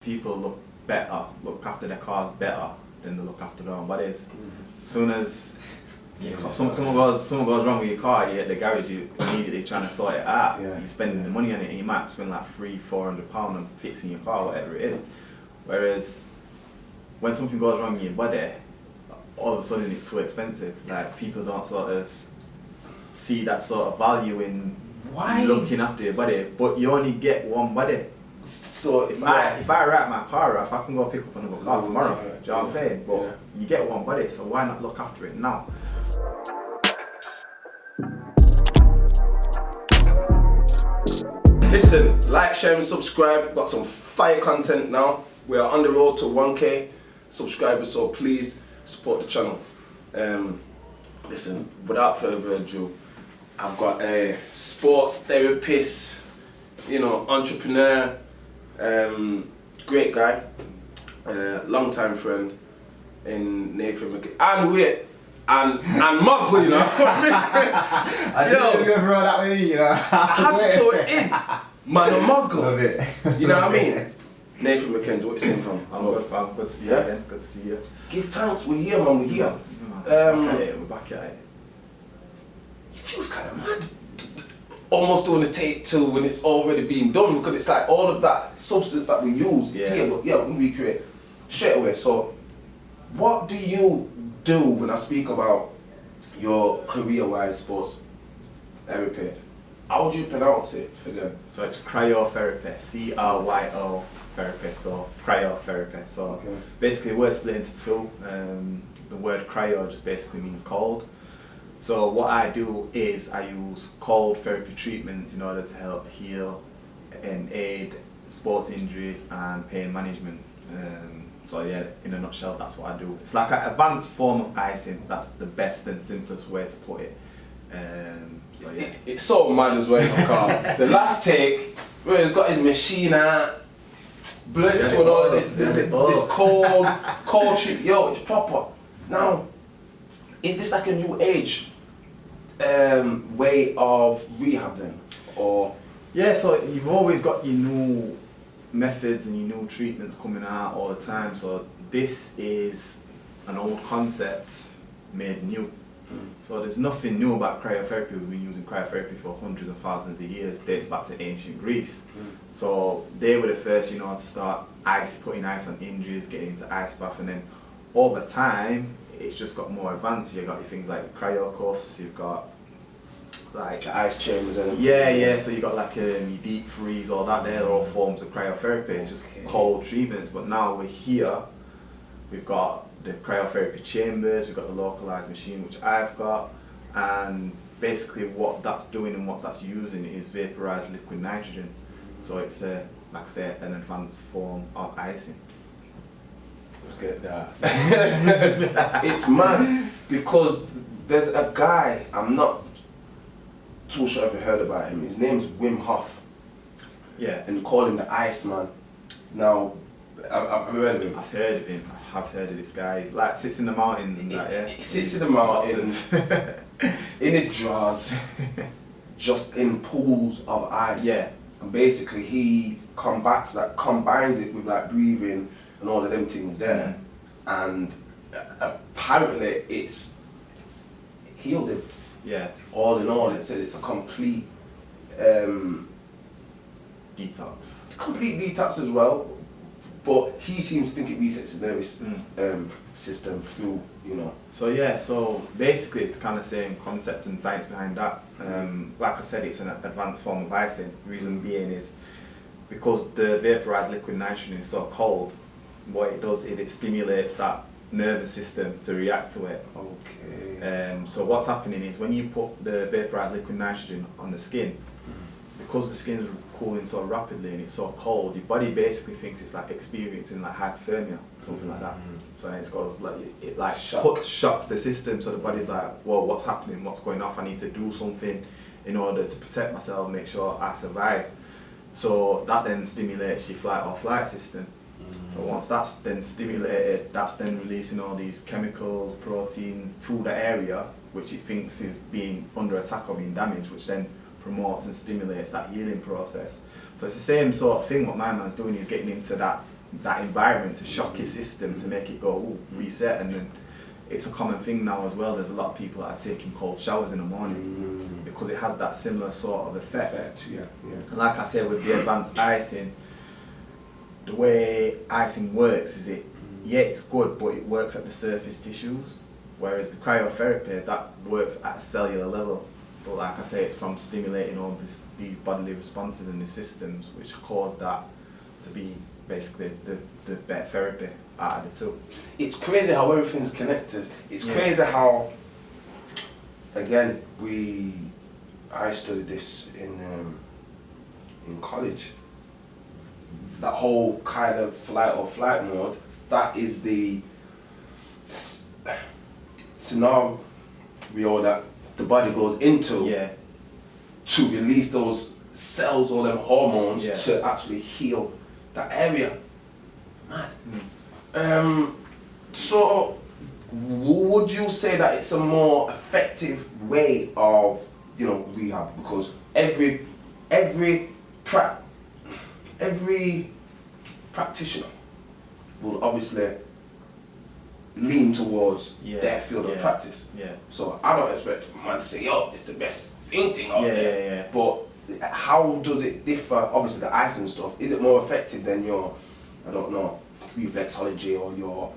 people look after their cars better than they look after their own bodies. As soon as something goes wrong with your car, you at the garage, you immediately trying to sort it out. You're spending the money on it, and you might spend like £300-400 on fixing your car, whatever it is. Whereas when something goes wrong in your body, all of a sudden it's too expensive. Like, people don't sort of see that sort of value in looking after your body, but you only get one body. So if I write my car off, I can go pick up another car tomorrow. Do you know what I'm saying? But you get one body, so why not look after it now? Listen, like, share and subscribe. We've got some fire content now. We are on the road to 1K subscribers, so please support the channel. Listen, without further ado, I've got a sports therapist, entrepreneur, great guy, long-time friend in Nathan McKenzie. And Muggle, I didn't even throw that one in, I had to throw it in. Man, a Muggle. Love it. You know what I mean? Nathan McKenzie, what you saying from? I'm good, fam. Good to see you again. Good to see you. Give thanks, we're here, man, we're here. We're back at it. It feels kind of mad. Almost doing the take two when it's already been done, because it's like all of that substance that we use, it's here, but we recreate straight away. So, what do you do when I speak about your career-wise sports therapy? How would you pronounce it again? So it's cryotherapy, C-R-Y-O therapy, so cryotherapy. So basically we're split into two. The word cryo just basically means cold. So what I do is I use cold therapy treatments in order to help heal and aid sports injuries and pain management. So yeah, in a nutshell, that's what I do. It's like an advanced form of icing. That's the best and simplest way to put it. So yeah. It's so mad as well, Carl. The last take, where he's got his machine out, blood doing all this cold treat. Yo, it's proper. Now, is this like a new age way of rehab then, or? Yeah, so you've always got your new methods and your new treatments coming out all the time. So this is an old concept made new. So there's nothing new about cryotherapy. We've been using cryotherapy for hundreds of thousands of years. Dates back to ancient Greece. So they were the first, to start putting ice on injuries, getting into ice bath, and then over time it's just got more advanced. You've got your things like cryo cuffs. You've got like ice chambers and so you got like your deep freeze, all that. They're all forms of cryotherapy. It's just cold treatments. But now we're here. We've got the cryotherapy chambers. We've got the localized machine, which I've got, and basically what that's doing and what that's using is vaporized liquid nitrogen. So it's like I say, an advanced form of icing. Look at that. It's mad because there's a guy, I'm not too sure if you heard about him. His name's Wim Hof. Yeah. And call him the Iceman. Now, I've heard of him. I've heard of him. I have heard of this guy. Like, sits in the mountains and that, yeah? He sits in the mountains, in his drawers, just in pools of ice. Yeah. And basically he combines it with like breathing and all of them things there. And apparently it heals him. Yeah. All in all, it said it's a complete detox. Complete detox as well. But he seems to think it resets the nervous system through, So yeah, so basically it's the kind of same concept and science behind that. Like I said, it's an advanced form of icing. The reason being is because the vaporized liquid nitrogen is so cold, what it does is it stimulates that nervous system to react to it. Okay. So what's happening is when you put the vaporized liquid nitrogen on the skin, because the skin's cooling so rapidly and it's so cold, your body basically thinks it's like experiencing like hypothermia, something like that. So it goes like it shocks the system. So the body's like, whoa, what's happening? What's going off? I need to do something in order to protect myself, make sure I survive. So that then stimulates your fight or flight system. So once that's then stimulated, that's then releasing all these chemicals, proteins to the area which it thinks is being under attack or being damaged, which then promotes and stimulates that healing process. So it's the same sort of thing what my man's doing. He's getting into that that environment to shock your system to make it go, ooh, reset. And then it's a common thing now as well. There's a lot of people that are taking cold showers in the morning because it has that similar sort of effect. And like I said, with the advanced icing, the way icing works is it's good, but it works at the surface tissues, whereas the cryotherapy, that works at a cellular level. But like I say, it's from stimulating all these bodily responses in the systems, which cause that to be basically the better therapy out of the two. It's crazy how everything's connected. It's crazy how, again, I studied this in college. That whole kind of flight or flight mode, that is the scenario that the body goes into to release those cells or them hormones to actually heal that area. Mad. So would you say that it's a more effective way of, rehab? Because every practitioner will obviously lean towards their field of practice. So I don't expect man to say, yo, it's the best thing out there. But how does it differ? Obviously the icing stuff, is it more effective than your, I don't know, reflexology or your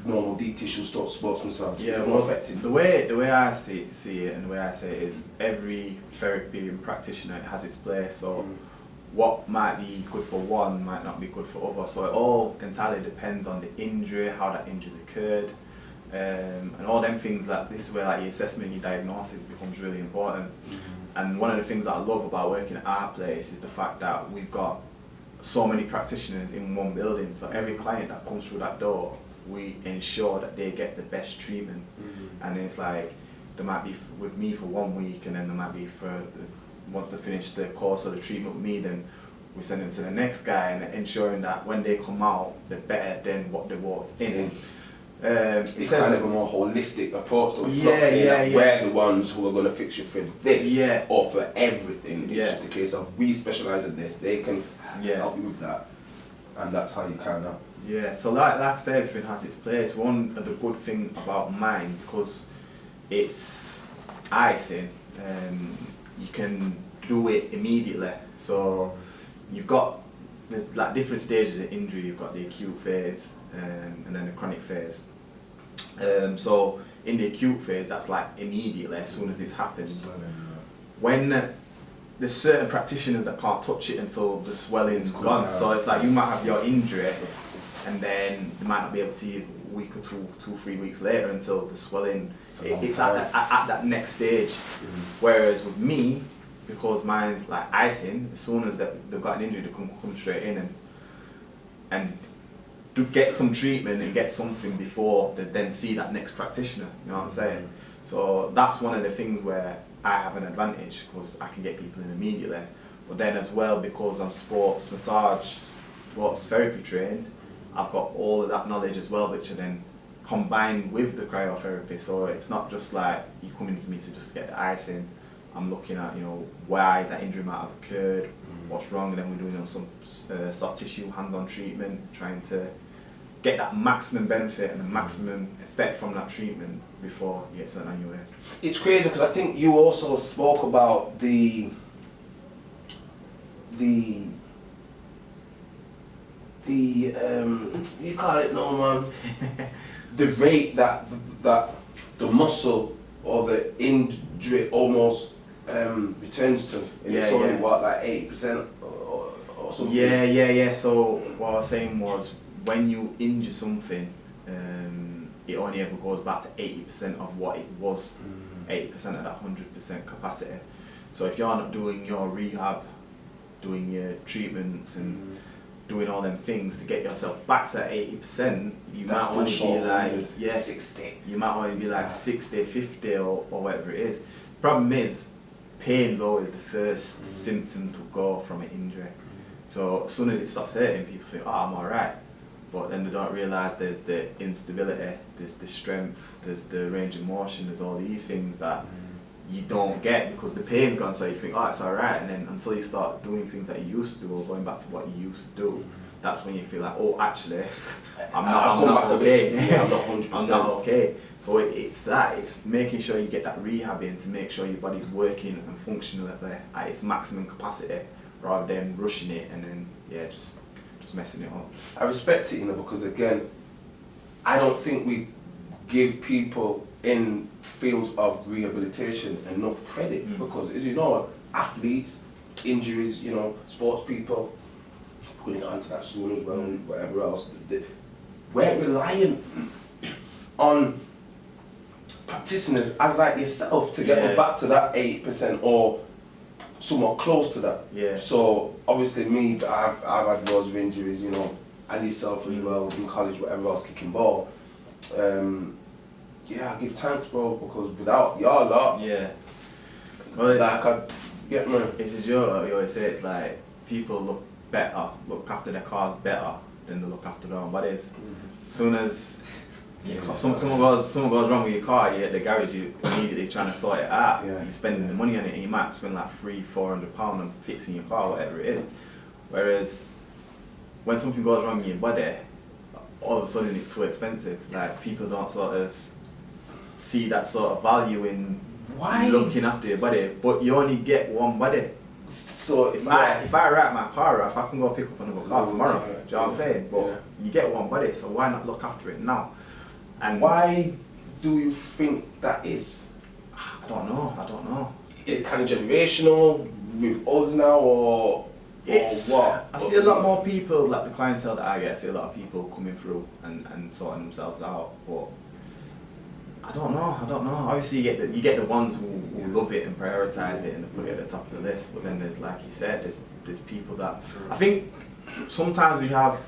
normal deep tissue sports massage? Is it more effective? The way I see it and the way I say it is every therapy and practitioner has its place. So what might be good for one might not be good for other. So it all entirely depends on the injury, how that injury occurred, and all them things. That this is where like your assessment, your diagnosis becomes really important. And one of the things that I love about working at our place is the fact that we've got so many practitioners in one building. So every client that comes through that door, we ensure that they get the best treatment. And it's like they might be with me for 1 week, and then they might be for once they finish the course or the treatment with me, then we send them to the next guy, and ensuring that when they come out, they're better than what they walked in. It's kind of a more holistic approach, so it's not saying that we're the ones who are going to fix you for this or for everything. It's just a case of we specialise in this, they can help you with that, and that's how you kind of... so like I said, everything has its place. One of the good thing about mine, because it's icing, you can do it immediately. So there's like different stages of injury. You've got the acute phase and then the chronic phase. So in the acute phase, that's like immediately, as soon as it's happened. When there's certain practitioners that can't touch it until the swelling's gone. So it's like you might have your injury, and then they might not be able to see it a week or 3 weeks later until the swelling. It's at that next stage. Whereas with me, because mine's like icing, as soon as they've got an injury, they can come straight in and to get some treatment and get something before they then see that next practitioner. You know what I'm saying? So that's one of the things where I have an advantage, because I can get people in immediately. But then as well, because I'm sports therapy trained, I've got all of that knowledge as well, which are then combined with the cryotherapy. So it's not just like you come into me to just get the icing. I'm looking at why that injury might have occurred, what's wrong, and then we're doing some soft tissue hands-on treatment, trying to get that maximum benefit and the maximum effect from that treatment before you get sent on your way. It's crazy because I think you also spoke about the you call it no man, the rate that the muscle or the injury almost returns to, and it's only what, like 80% or something? So what I was saying was, when you injure something, it only ever goes back to 80% of what it was, 80% of that 100% capacity. So if you're not doing your rehab, doing your treatments and doing all them things to get yourself back to 80%, you might only be like 60. You might only be like 60, 50 or whatever it is. Problem is, pain's always the first symptom to go from an injury. So as soon as it stops hurting, people think, oh, I'm alright. But then they don't realise there's the instability, there's the strength, there's the range of motion, there's all these things that you don't get because the pain's gone, so you think, oh, it's alright, and then until you start doing things that you used to do or going back to what you used to do, that's when you feel like, oh, actually, I'm not okay. Yeah, I'm not 100%. I'm not okay. So it's making sure you get that rehab in to make sure your body's working and functioning at its maximum capacity, rather than rushing it and then just messing it up. I respect it, because again, I don't think we give people in fields of rehabilitation enough credit, because as you know, athletes, injuries, sports people, we're going to get onto that soon as well, and whatever else, we're reliant on practitioners as like yourself to get us back to that 80% or somewhat close to that. Yeah. So obviously me, I've had loads of injuries, and yourself as well, in college, whatever else, kicking ball. I give thanks, bro, because without y'all lot, well, man. It's a joke. You always say it's like people look after their cars better than they look after their own bodies. Soon as someone goes wrong with your car, you're at the garage, you immediately trying to sort it out. You're spending the money on it, and you might spend like £300-400 on fixing your car, whatever it is. Whereas when something goes wrong in your body, all of a sudden it's too expensive. Like, people don't sort of see that sort of value in looking after your body, but you only get one body. So if I write my car off, I can go pick up another car tomorrow. Do you know what I'm saying? But you get one body, so why not look after it now? And why do you think that is? I don't know. Is it kind of generational with us now, or what? I see a lot more people, like the clientele that I get, I see a lot of people coming through and sorting themselves out, but I don't know. Obviously you get the ones who love it and prioritise it and put it at the top of the list, but then there's, like you said, there's people that, I think sometimes we have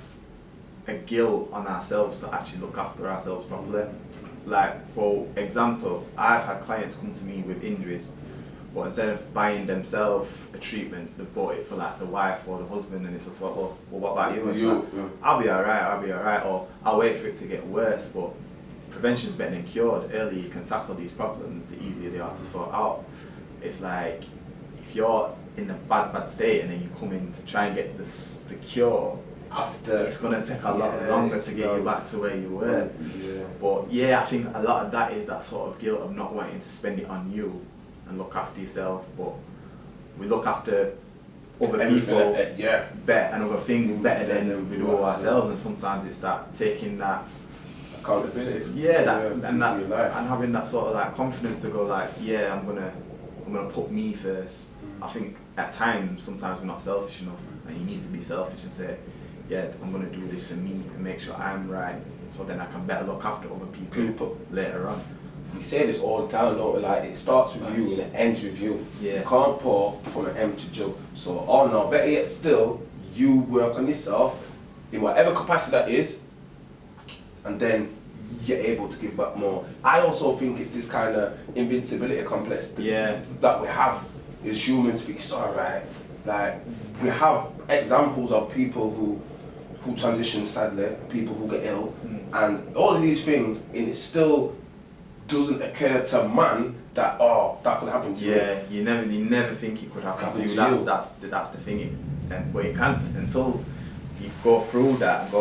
a guilt on ourselves to actually look after ourselves properly. Like, for example, I've had clients come to me with injuries, but instead of buying themselves a treatment, they bought it for like the wife or the husband, and it's just like, well, what about you? And I'll be alright, or I'll wait for it to get worse. But prevention is better than cured. The earlier you can tackle these problems, the easier they are to sort out. It's like, if you're in a bad state and then you come in to try and get the cure, it's going to take a lot longer to get you back to where you were. But I think a lot of that is that sort of guilt of not wanting to spend it on you and look after yourself, but we look after other people better and other things better than we do ourselves, and sometimes it's that taking that accountability. And having that sort of like confidence to go like, I'm gonna put me first. I think at times, sometimes we're not selfish enough, and you need to be selfish and say, I'm gonna do this for me and make sure I'm right, so then I can better look after other people later on. We say this all the time, don't we? Like, it starts with you and it ends with you. You can't pour from an empty jug. So, better yet still, you work on yourself in whatever capacity that is, and then you're able to give back more. I also think it's this kind of invincibility complex that we have as humans. It's alright. Like, we have examples of people who transition sadly, people who get ill, and all of these things, and it still doesn't occur to man that that could happen to you. You never think it could happen to you. That's the thing. But it can't until you go through that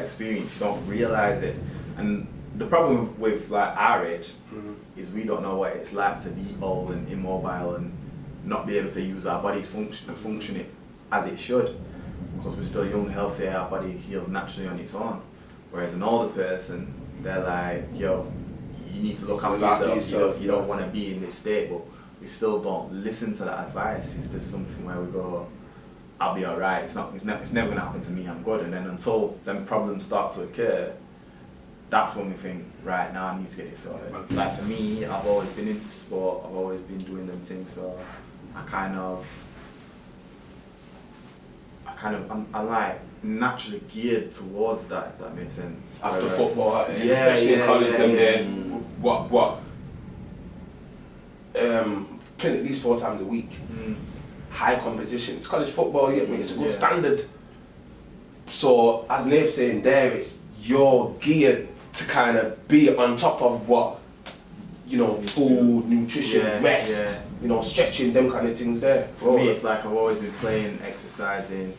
experience. You don't realise it. And the problem with like our age is we don't know what it's like to be old and immobile and not be able to use our body's function it as it should, because we're still young, healthy, our body heals naturally on its own. Whereas an older person, they're like, you need to look after yourself. You don't want to be in this state, but we still don't listen to that advice. It's just something where we go, I'll be alright, it's never going to happen to me, I'm good. And then until them problems start to occur, that's when we think, right, now I need to get it sorted. Like, for me, I've always been into sport, I've always been doing them things, so I'm like naturally geared towards that, if that makes sense. After football, especially in college, them days, playing at least 4 times a week. High competition. It's college football, it's a good standard. So, as Nave's saying there, you're geared to kind of be on top of what, food, nutrition, rest, stretching, them kind of things there. For me, it's like I've always been playing, exercising,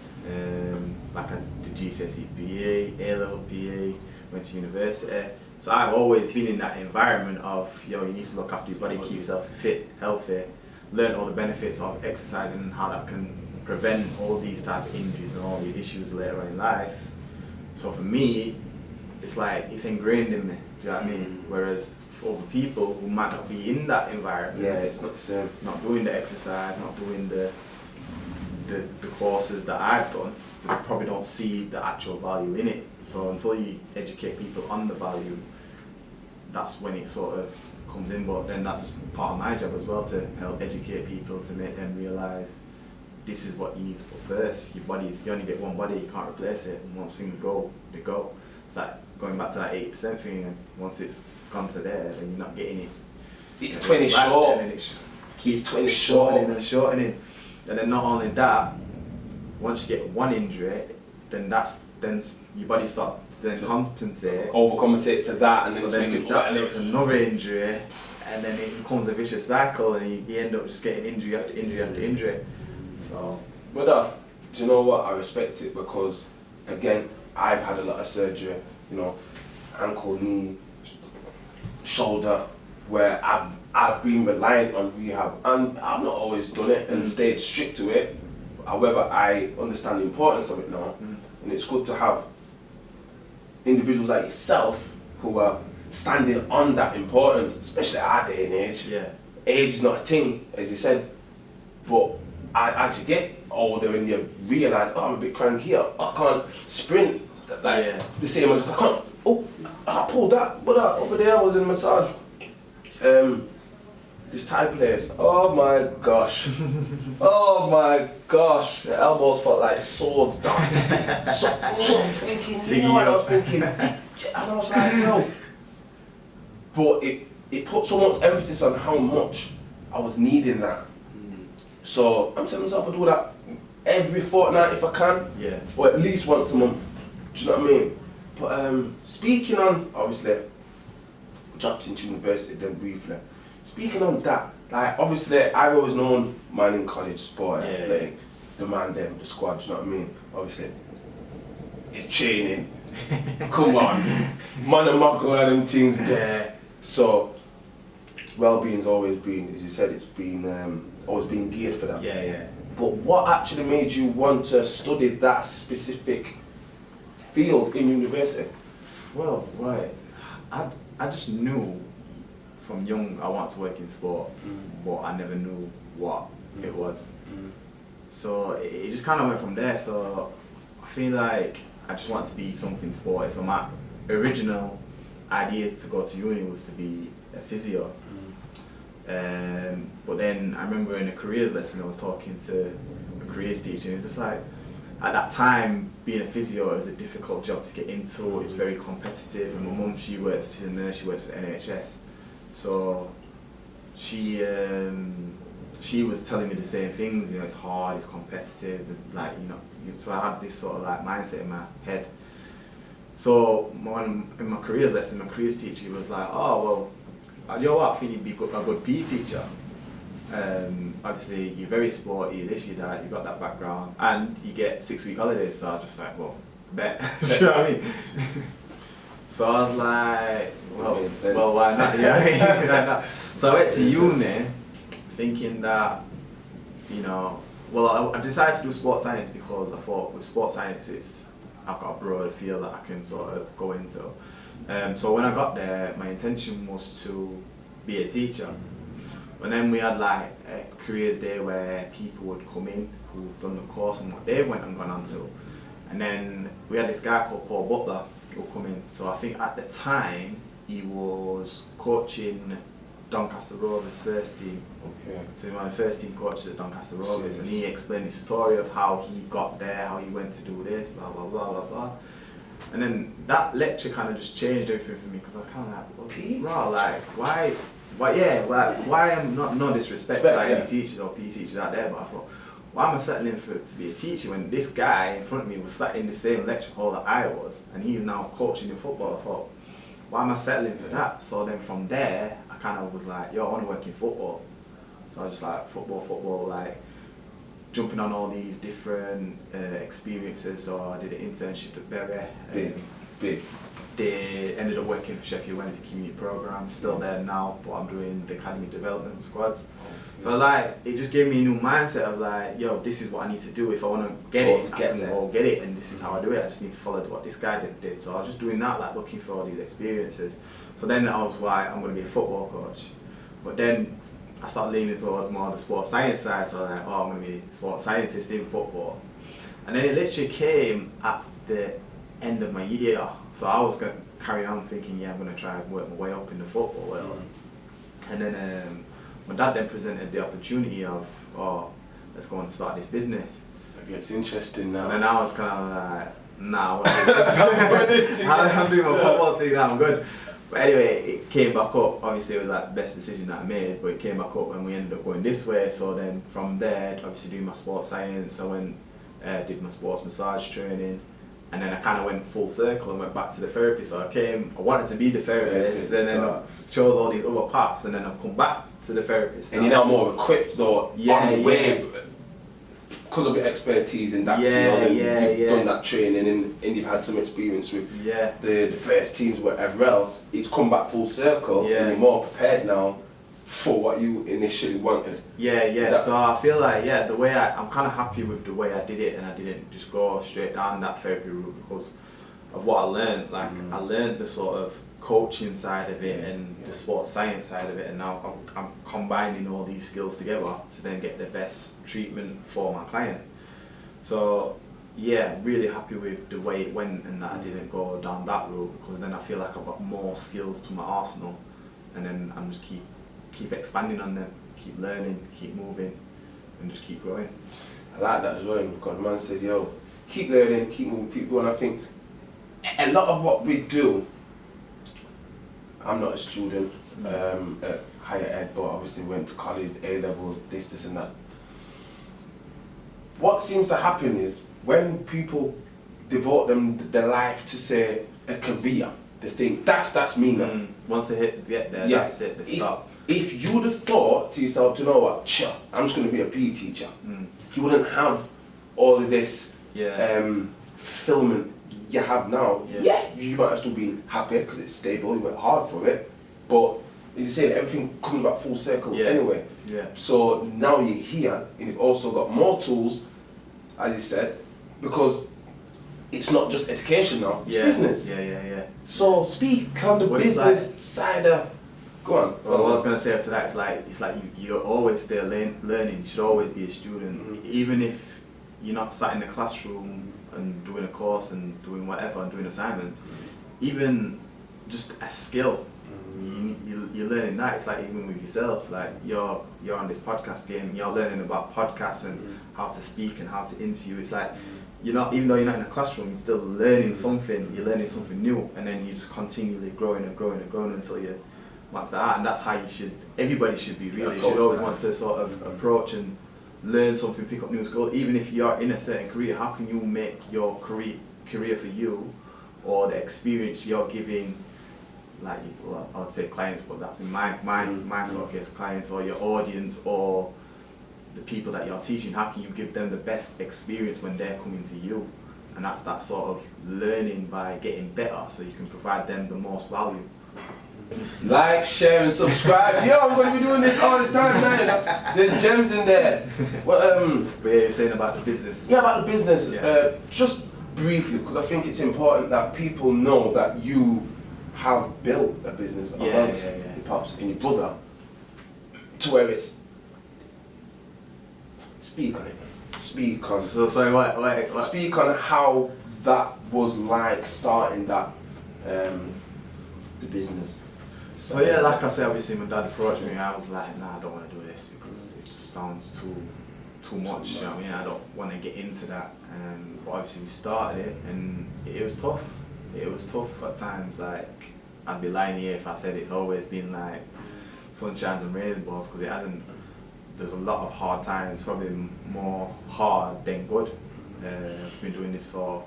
like I did did GCSE PE, A-level PE, went to university. So I've always been in that environment of, you need to look after your body, keep yourself fit, healthy, learn all the benefits of exercising and how that can prevent all these type of injuries and all the issues later on in life. So for me, it's like, it's ingrained in me, do you know what I mean? Whereas for other people who might not be in that environment, it's not the same. Not doing the exercise, not doing the courses that I've done, they probably don't see the actual value in it. So until you educate people on the value, that's when it sort of comes in. But then that's part of my job as well, to help educate people, to make them realise this is what you need to put first. Your body's, you only get one body, you can't replace it. And once things go, they go. It's like going back to that 8% thing, and once it's gone to there, then you're not getting it. It's 20 short. And then it just keeps 20 shortening and shortening. And then not only that, once you get one injury, then your body starts to then compensate. Overcompensate to that, and so then that makes another injury, and then it becomes a vicious cycle, and you end up just getting injury after injury after injury. So, brother, do you know what? I respect it because, again, I've had a lot of surgery, ankle, knee, shoulder, where I've been reliant on rehab, and I've not always done it and stayed strict to it. However, I understand the importance of it now, and it's good to have individuals like yourself who are standing on that importance, especially at our day and age. Yeah. Age is not a thing, as you said, but as you get older and you realise, I'm a bit cranky, I can't sprint the same as I can't. Oh, I pulled that, but over there was in massage. This Thai place, oh my gosh, the elbows felt like swords down. So, I'm thinking, I was thinking, and I was like, no. But it put so much emphasis on how much I was needing that. So I'm telling myself I do that every fortnight if I can, or at least once a month. Do you know what I mean? But speaking on, obviously, dropped into university then briefly. Speaking on that, like obviously I've always known man in college sport, like the man them, the squad, do you know what I mean? Obviously, it's training. Come on, man and muckle and them things there. So well-being's always been, as you said, it's been always been geared for that. Yeah. But what actually made you want to study that specific field in university? Well, I just knew from young I wanted to work in sport, but I never knew what it was. So it just kind of went from there. So I feel like I just wanted to be something sporty. So my original idea to go to uni was to be a physio. But then I remember in a careers lesson I was talking to a careers teacher, and it was just like, at that time, being a physio is a difficult job to get into. It's very competitive, and my mum, she's a nurse, she works for NHS. So she was telling me the same things. It's hard, it's competitive, so I had this sort of like mindset in my head. So in my careers lesson, my careers teacher was like, oh well, you know what, I think you'd be a good PE teacher. Obviously you're very sporty, this, you that, you've got that background, and you get 6-week holidays. So I was just like, well, bet. Do you know what I mean? So I was like, well, why not? Yeah. So I went to uni thinking that, I decided to do sports science because I thought with sports science I've got a broader field that I can sort of go into. So when I got there, my intention was to be a teacher. And then we had like a careers day where people would come in who've done the course and what they went and gone on to. And then we had this guy called Paul Butler who would come in. So I think at the time he was coaching Doncaster Rovers first team. Okay. So he was one of the first team coaches at Doncaster Rovers, and he explained his story of how he got there, how he went to do this, blah blah blah blah blah. And then that lecture kind of just changed everything for me, because I was kind of like, well, bro, like why am not no disrespect to any teachers or PE teachers out there, but I thought, why am I settling to be a teacher when this guy in front of me was sat in the same lecture hall that I was, and he's now coaching in football? I thought, why am I settling for that? So then from there, I kind of was like, yo, I want to work in football. So I was just like, football, like, jumping on all these different experiences. So I did an internship at Berry. Big. They ended up working for Sheffield Wednesday Community Programme, still there now, but I'm doing the academy development squads. So like, it just gave me a new mindset of like, yo, this is what I need to do. If I want to get it, I can go get it, and this is how I do it. I just need to follow what this guy did. So I was just doing that, like looking for all these experiences. So then I was like, I'm going to be a football coach. But then I started leaning towards more the sports science side, so I was like, oh, I'm going to be a sports scientist in football. And then it literally came at the end of my year. So I was going to carry on thinking, yeah, I'm going to try and work my way up in the football world. And then my dad then presented the opportunity of, oh, let's go and start this business. Maybe it's interesting now. So then I was kind of like, nah, I'm doing my football team now, I'm good. But anyway, it came back up. Obviously, it was like the best decision that I made, but it came back up and we ended up going this way. So then from there, obviously doing my sports science, I went, did my sports massage training. And then I kind of went full circle and went back to the therapy. So I wanted to be the therapist, and then I chose all these other paths, and then I've come back to the therapist. And you're now more equipped though, on the way, because of your expertise in that field, and you've done that training, and you've had some experience with the first teams, whatever else. It's come back full circle, and you're more prepared now for what you initially wanted. So I feel like, the way I'm kind of happy with the way I did it, and I didn't just go straight down that therapy route because of what I learned. Like, I learned the sort of coaching side of it and the sports science side of it, and now I'm combining all these skills together to then get the best treatment for my client. So really happy with the way it went, and that I didn't go down that route, because then I feel like I've got more skills to my arsenal, and then I'm just keep expanding on them, keep learning, keep moving, and just keep growing. I like that as well, because the man said, yo, keep learning, keep moving, keep going. I think a lot of what we do, I'm not a student at higher ed, but obviously went to college, A-levels, this and that. What seems to happen is when people devote their life to, say, a career, they think, that's me now. Once they get there, that's it, they stop. If you would have thought to yourself, do you know what, I'm just going to be a PE teacher, you wouldn't have all of this fulfillment you have now. You might have still been happy because it's stable, you work hard for it, but as you say, everything comes back full circle anyway. So now you're here, and you've also got more tools, as you said, because it's not just education now, it's business. So speak on the business side of. Go on. Well, what I was going to say after that is it's like you're always still learning. You should always be a student, even if you're not sat in the classroom and doing a course and doing whatever and doing assignments. Even just a skill, you're learning that. It's like even with yourself, like you're on this podcast game, you're learning about podcasts and how to speak and how to interview. It's like you're not, even though you're not in a classroom, you're still learning something. You're learning something new, and then you're just continually growing and growing and growing until you. And that's how everybody should be really. You should always want to sort of approach and learn something, pick up new skills. Even if you're in a certain career, how can you make your career for you, or the experience you're giving, like, well, I'd say clients, but that's in my sort of case, clients or your audience or the people that you're teaching, how can you give them the best experience when they're coming to you? And that's that sort of learning by getting better, so you can provide them the most value. Like, share, and subscribe. Yo, I'm going to be doing this all the time, man. There's gems in there. But you're saying about the business. Yeah, about the business. Just briefly, because I think it's important that people know that you have built a business amongst your pops and your brother, to where it's. Speak on it. Speak on. So sorry, what? Speak on how that was like starting that, the business. So like I said, obviously my dad approached me. I was like, nah, I don't want to do this because it just sounds too much. You know what I mean? I don't want to get into that. But obviously we started it, and it was tough. It was tough at times. Like, I'd be lying here if I said it's always been like sunshines and rainbows, because it hasn't. There's a lot of hard times, probably more hard than good. I've been doing this for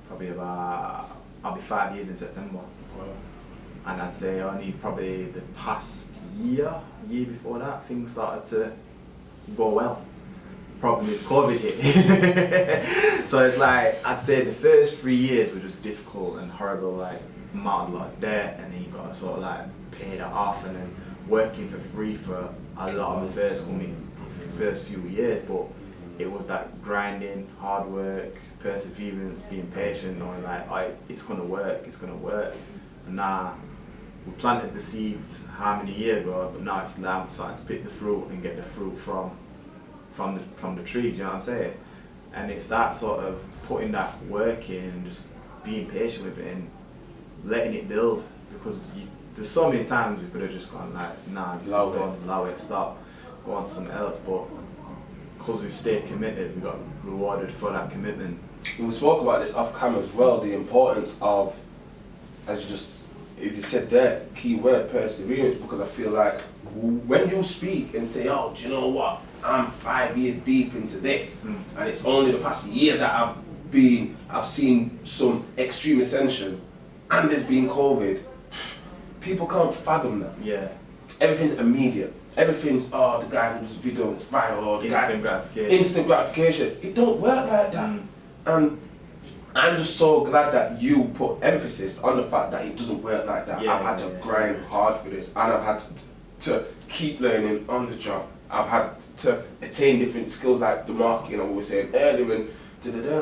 probably I'll be 5 years in September. And I'd say only probably the past year before that, things started to go well. problem is COVID hit. So it's like, I'd say the first 3 years were just difficult and horrible, like mounted a lot of debt, and then you got to sort of like pay that off, and then working for free for a lot of the first few years. But it was that grinding, hard work, perseverance, being patient, knowing like, it's gonna work. And now we planted the seeds how many years ago, but now it's now starting to pick the fruit and get the fruit from the tree. Do you know what I'm saying? And it's that sort of putting that work in and just being patient with it and letting it build, because there's so many times we could have just gone like, nah, this is done, allow it, stop, go on to something else. But because we've stayed committed, we got rewarded for that commitment. And we spoke about this off camera as well, the importance of, as you said there, key word, perseverance, because I feel like when you speak and say, oh, do you know what, I'm 5 years deep into this, and it's only the past year that I've seen some extreme ascension, and there's been COVID, people can't fathom that. Yeah. Everything's immediate. Everything's, the guy who does video is viral, or the instant gratification. Instant gratification. It don't work like that. And I'm just so glad that you put emphasis on the fact that it doesn't work like that. I've had to grind hard for this, and I've had to keep learning on the job. I've had to attain different skills, like the marketing I was saying earlier, and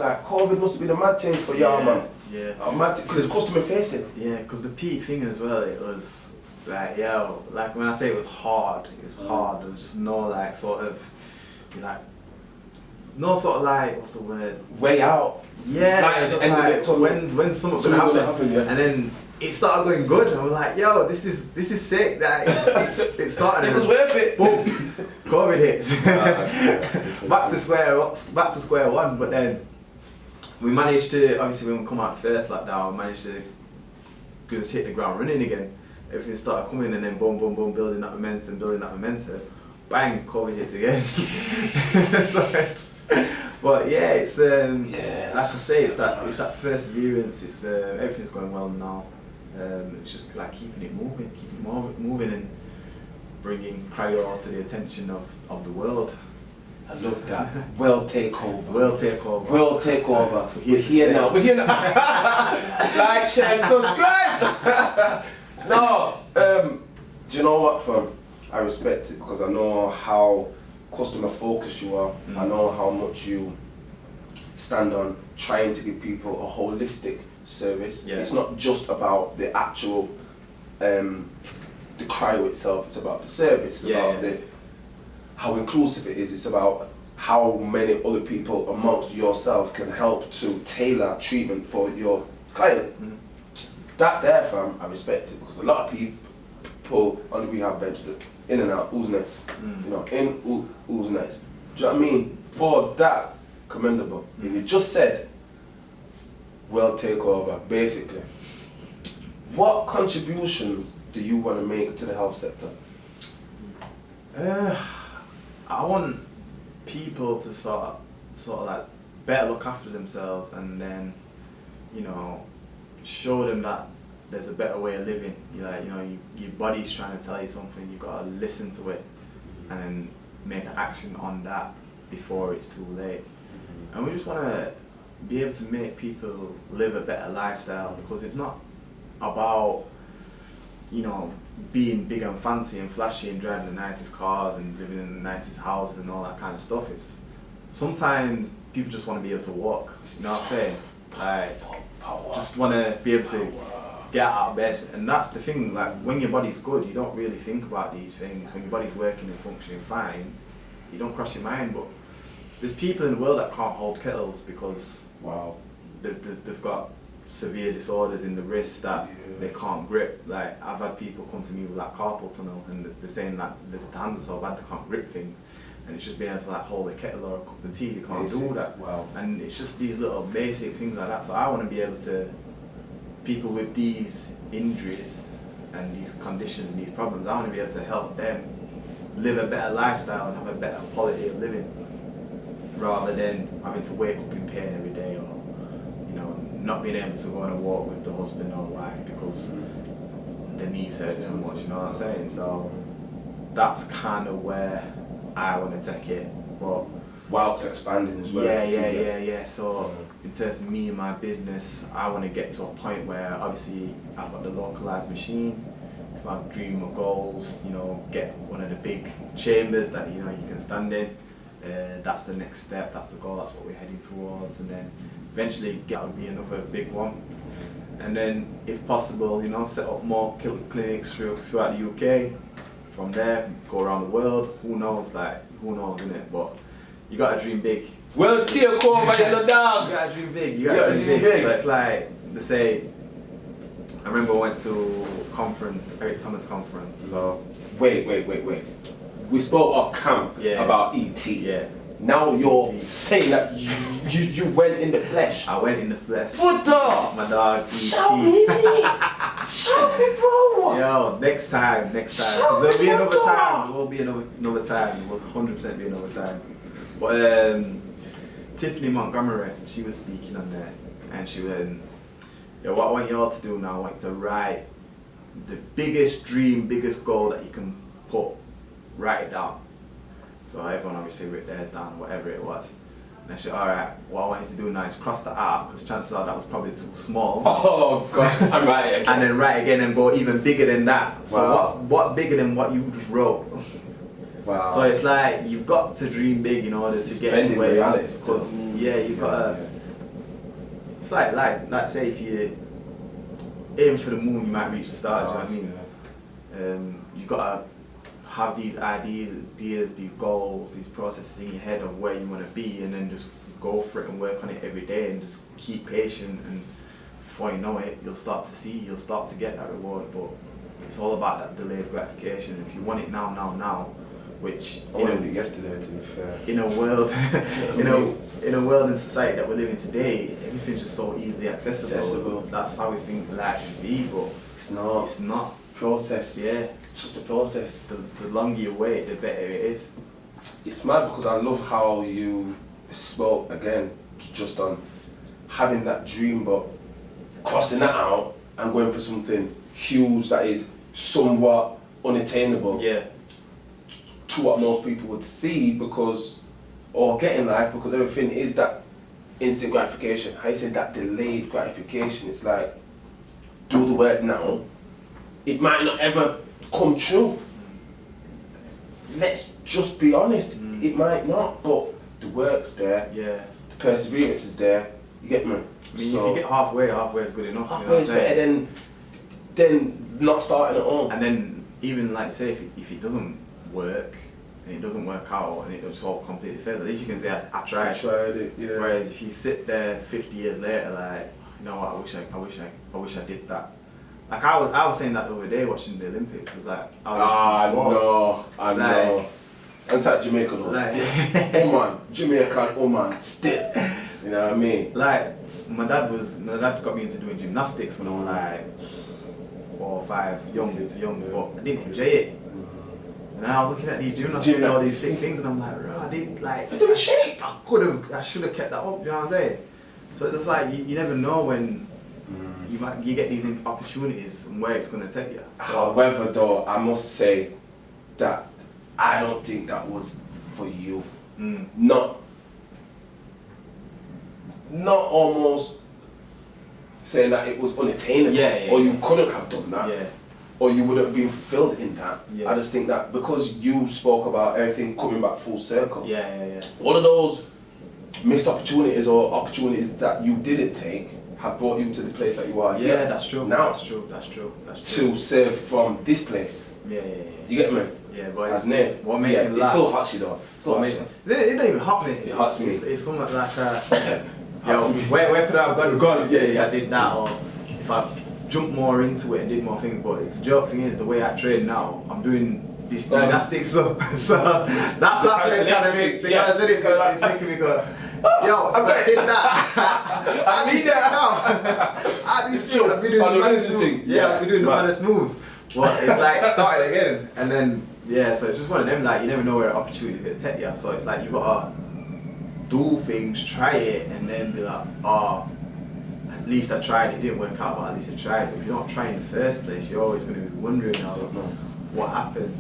like COVID must have been a mad thing for y'all, man. Yeah. Because it's customer facing. Yeah, because the peak thing as well, it was like, like when I say it was hard, hard. There was just no like sort of, like, no sort of like, what's the word? Way out. Yeah, like, just like when something's gonna happen, yeah. And then it started going good, and I was like, yo, this is sick. That it started. It was worth it. Boom, COVID hits. back to square one. But then we managed to, obviously when we come out first lockdown, we managed to just hit the ground running again. Everything started coming, and then boom, building that momentum. Bang, COVID hits again. But yeah, it's like I say, it's that perseverance. It's everything's going well now. It's just like keeping it moving, and bringing Cryo to the attention of the world. I love that. World takeover. We're here now. Like, share, subscribe. No, do you know what, fam? I respect it, because I know how customer focused you are. I know how much you stand on trying to give people a holistic service. Yeah. It's not just about the actual the cryo itself, it's about the service, it's about how inclusive it is, it's about how many other people amongst yourself can help to tailor treatment for your client. That there, fam, I respect it, because a lot of people on the rehab bench, in and out, who's next? You know, who's next? Do you know what I mean? For that, commendable. And you just said, world takeover, basically. What contributions do you want to make to the health sector? I want people to sort of like better look after themselves, and then, you know, show them that there's a better way of living. Your body's trying to tell you something, you've got to listen to it and then make an action on that before it's too late. And we just want to be able to make people live a better lifestyle, because it's not about, you know, being big and fancy and flashy and driving the nicest cars and living in the nicest houses and all that kind of stuff. It's sometimes people just want to be able to walk, you know what I'm saying? Like, just want to be able to get out of bed. And that's the thing, like, when your body's good, you don't really think about these things. When your body's working and functioning fine, you don't cross your mind. But there's people in the world that can't hold kettles because they've got severe disorders in the wrist that they can't grip. Like, I've had people come to me with like carpal tunnel, and they're saying that the hands are so bad they can't grip things, and it's just being able to like hold a kettle or a cup of tea, they can't do that. And it's just these little basic things like that. So I want to be able to, people with these injuries and these conditions and these problems, I want to be able to help them live a better lifestyle and have a better quality of living, rather than having to wake up in pain every day, or, you know, not being able to go on a walk with the husband or wife because the knees hurt so much, you know what I'm saying? So that's kind of where I want to take it. But whilst expanding as well. Yeah. So in terms of me and my business, I want to get to a point where obviously I've got the localized machine. It's my dream, my goals, you know, get one of the big chambers that, you know, you can stand in. That's the next step, that's the goal, that's what we're heading towards, and then eventually get to be another big one. And then, if possible, you know, set up more clinics throughout the UK. From there, go around the world. Who knows, innit? But you gotta dream big. Well, take over, you know, dog. You gotta dream big. You gotta dream big. So it's like, they say, I remember I went to conference, Eric Thomas conference. So wait. We spoke off camp about ET. Yeah. Now you're saying that you went in the flesh. I went in the flesh. What dog? My dog ET. Show me, bro. Yo, next time. There'll be another time. There will be another time. There will 100% be another time. But Tiffany Montgomery, she was speaking on there, and she went, "Yo, what I want y'all to do now, I want you to write the biggest dream, biggest goal that you can write it down." So everyone obviously wrote theirs down, whatever it was. And I said, alright, what I want you to do now is cross the R, because chances are that was probably too small. Oh God, and write it again. And then write again and go even bigger than that. Wow. So what's bigger than what you just wrote? Wow. So it's like, you've got to dream big in order to get to where you are. Because you've got to, it's like say if you aim for the moon, you might reach the stars, you know what I mean? You've got to have these ideas, these goals, these processes in your head of where you want to be, and then just go for it and work on it every day and just keep patient, and before you know it, you'll start to get that reward. But it's all about that delayed gratification. If you want it now, which I wanted it yesterday, to be fair. In a world, in a world and society that we're living today, everything's just so easily accessible. That's how we think life should be, but it's not. It's not. Process. Yeah. It's just a process. The longer you wait, the better it is. It's mad because I love how you spoke again, just on having that dream, but crossing that out and going for something huge that is somewhat unattainable. Yeah. To what most people would see or get in life, because everything is that instant gratification. How you said that delayed gratification, it's like, do the work now. It might not ever come true. Let's just be honest, it might not, but the work's there, the perseverance is there, you get me? I mean, if you get halfway is good enough. Halfway is better than not starting at all. And then, even like say, if it doesn't work, and it doesn't work out, and it just all completely fails, at least you can say, I tried. I tried it, yeah. Whereas if you sit there 50 years later, like, you know what, I wish I did that. Like I was saying that the other day watching the Olympics. It's like I know. Untitled Jamaican was still. Oman, Jamaican Oman still. You know what I mean? Like my dad got me into doing gymnastics when I was like 4 or 5, young, but I didn't enjoy it. And then I was looking at these gymnasts doing all these sick things, and I'm like, bro, I did like. I should have kept that up. You know what I'm saying? So it's like you never know when. You get these opportunities and where it's going to take you. So, however, though, I must say that I don't think that was for you. Not almost saying that it was unattainable, or you couldn't have done that, or you wouldn't have been fulfilled in that. I just think that because you spoke about everything coming back full circle, all of those missed opportunities or opportunities that you didn't take have brought you to the place that you are. Yeah, that's true. Now, that's true. To serve from this place. Yeah. You get me? Yeah, but what makes me laugh? It still hot you though. It don't even hot me. It hots me. It's something like where could I have gone? Yeah, I did that, or if I jumped more into it and did more things. But the joke thing is, the way I train now, I'm doing this gymnastics, so that's what it's kind of it's making me go. Yo, I did that. I need that now. I need to. I've been doing the baddest moves. I've been doing the baddest moves. But it's like started again, and then so it's just one of them. Like you never know where an opportunity is gonna take you. So it's like you gotta do things, try it, and then be like, oh, at least I tried. It didn't work out, but at least I tried. But if you're not trying in the first place, you're always gonna be wondering what happened.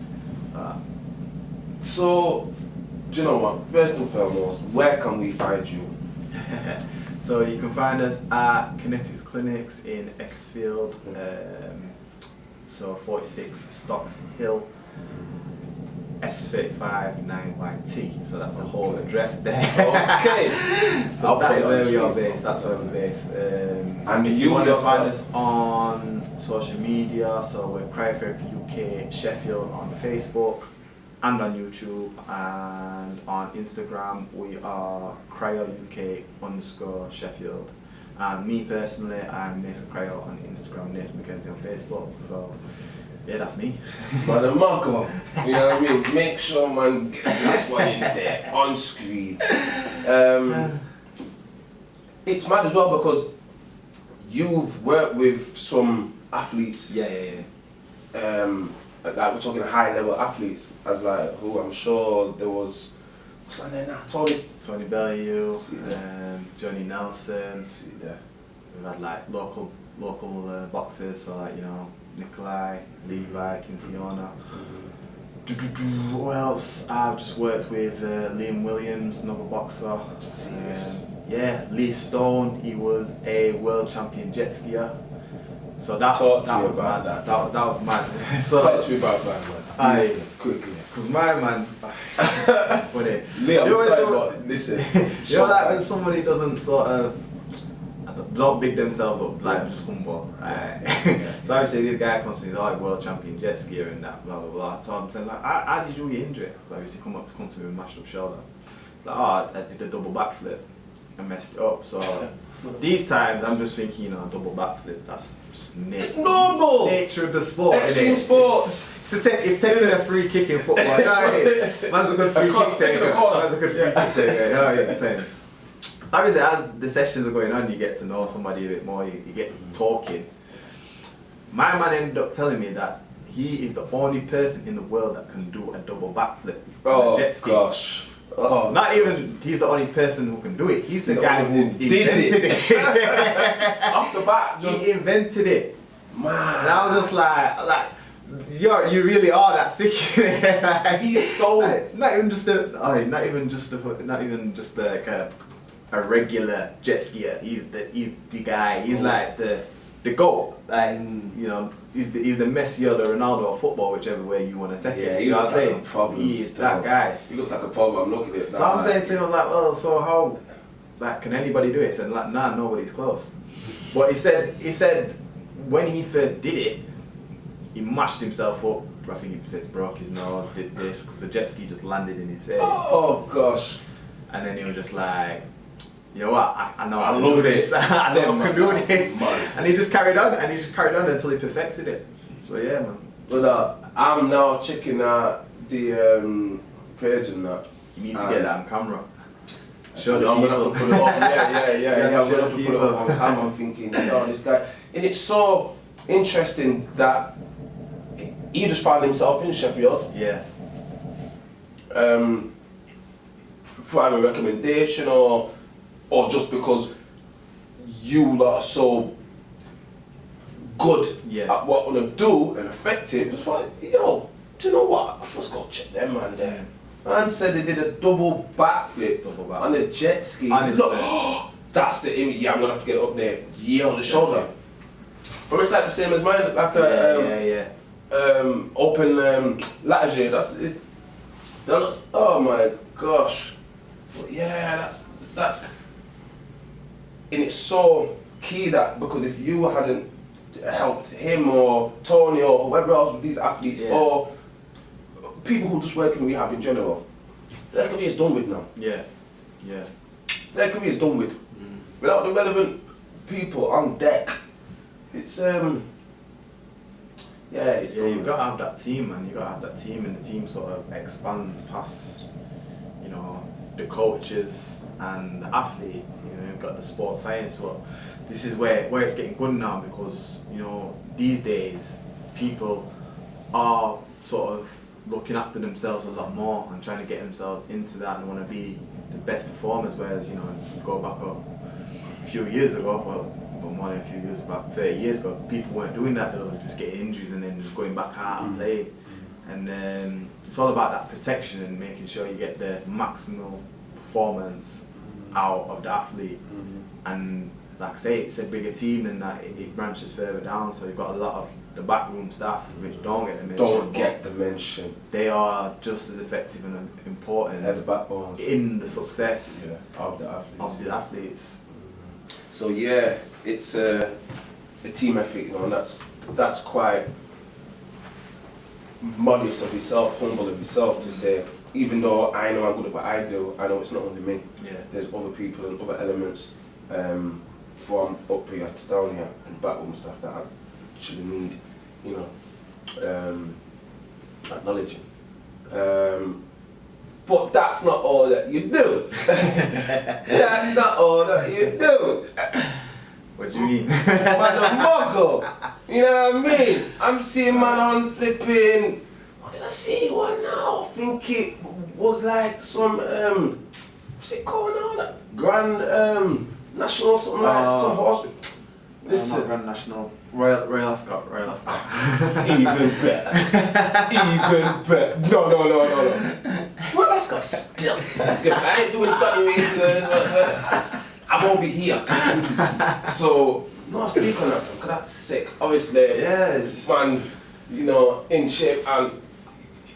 So do you know what? First and foremost, where can we find you? So you can find us at Kinetics Clinics in Ecclesfield, so 46 Stocks Hill, S35 9YT. So that's the whole address there. Okay. So that is where we are based. That's where we're based. And if you want to find us on social media, so we're Cryotherapy UK Sheffield on Facebook and on YouTube, and on Instagram we are Cryo UK _Sheffield. And me personally, I'm Nathan Cryo on Instagram, Nathan McKenzie on Facebook. So yeah, that's me. But the Marco, you know what I mean? Make sure, man, get this one in there on screen. It's mad as well because you've worked with some athletes. Yeah. Like we're talking high level athletes, as like who I'm sure there was. What's that name now? Tony Bellew, Johnny Nelson. See there. We've had like local boxers, so like, you know, Nikolai, Levi, Kinciona. Who else? I've just worked with Liam Williams, another boxer. Yeah, Lee Stone, he was a world champion jet skier. So that was mad. That was mad. So talk to me about that, man. Quickly. Because my man, funny. Listen. You know, like when somebody doesn't sort of, don't big themselves up, like just humble, right? So obviously this guy comes to me, oh, world champion jet skier and that, blah blah blah. So I'm saying like, how did you get injured? Because obviously come to me with a mashed up shoulder. It's like, oh, I did a double backflip and messed it up. So these times I'm just thinking, you know, double backflip, that's just it's normal. Nature of the sport. Extreme sports. It's taking a free kick in football. You know what I mean? Man's a good free kick taker. Man's a good free kick taker. You know what I'm saying? Obviously, as the sessions are going on, you get to know somebody a bit more. You get talking. My man ended up telling me that he is the only person in the world that can do a double backflip. Oh gosh. Oh, not even he's the only person who can do it. He's the guy who invented it. Off the bat, he invented it. Man. And I was just like, you really are that sick. Like, he's so not even just like a regular jet skier. He's the guy. He's like the GOAT. Like, you know, he's the Messi or the Ronaldo of football, whichever way you want to take it. You know what I'm saying? He's that guy. He looks like a problem. I'm looking at it now. So I'm saying to him, I was like, well, so how, like, can anybody do it? He said, like, nah, nobody's close. But he said when he first did it, he mashed himself up. I think he said broke his nose, did this, because the jet ski just landed in his face. Oh gosh. And then he was just like, you know what, I know I love do this. I know I can do this. Man. And he just carried on, until he perfected it. So yeah, man. But I'm now checking out the page and that. You need to get that on camera. Show the I'm people. gonna put it up. Yeah. I'm gonna put it up on people. camera. I'm thinking, oh, this guy. And it's so interesting that he just found himself in Sheffield. Yeah. For a recommendation or just because you lot are so good at what we're gonna do and effective, just like, yo, do you know what? Let's go check them man there. Man said they did a double backflip on a jet ski. Look, that's the image. Yeah, I'm gonna have to get it up there. Yeah, on the shoulder. But it's like the same as mine, like a open latitude. That's oh my gosh. But yeah, that's and it's so key that because if you hadn't helped him or Tony or whoever else with these athletes or people who just work in rehab in general, their career is done with now. Yeah. Their career is done with. Without the relevant people on deck, it's you've got to have that team, man. You've got to have that team, and the team sort of expands past, you know, the coaches and the athlete. You know, you've got the sports science, but this is where it's getting good now because, you know, these days people are sort of looking after themselves a lot more and trying to get themselves into that and want to be the best performers. Whereas, you know, you go back a few years ago, well, more than a few years, about 30 years ago, people weren't doing that. They was just getting injuries and then just going back out and playing. And it's all about that protection and making sure you get the maximal performance out of the athlete. And like I say, it's a bigger team and that it branches further down, so you've got a lot of the backroom staff which don't get the mention. They are just as effective and important the backbones in the success of the athletes. So yeah, it's a team effort, you know, and that's quite modest of yourself, humble of yourself to say, even though I know I'm good at what I do, I know it's not only me. There's other people and other elements from up here to down here and backroom stuff that I actually need, you know, acknowledging. But that's not all that you do. That's not all that you do. What do you mean? Man, a muggle. You know what I mean? I'm seeing man on flipping. What did I see one now? I think it was like some what's it called now? That Grand National something like some horse. Listen, Grand National. Royal Ascot. Even better. Even better. No. Royal Ascot still. I ain't doing that ways. I won't be here. So, no, speak on that, because that's sick. Obviously, man's, you know, in shape and,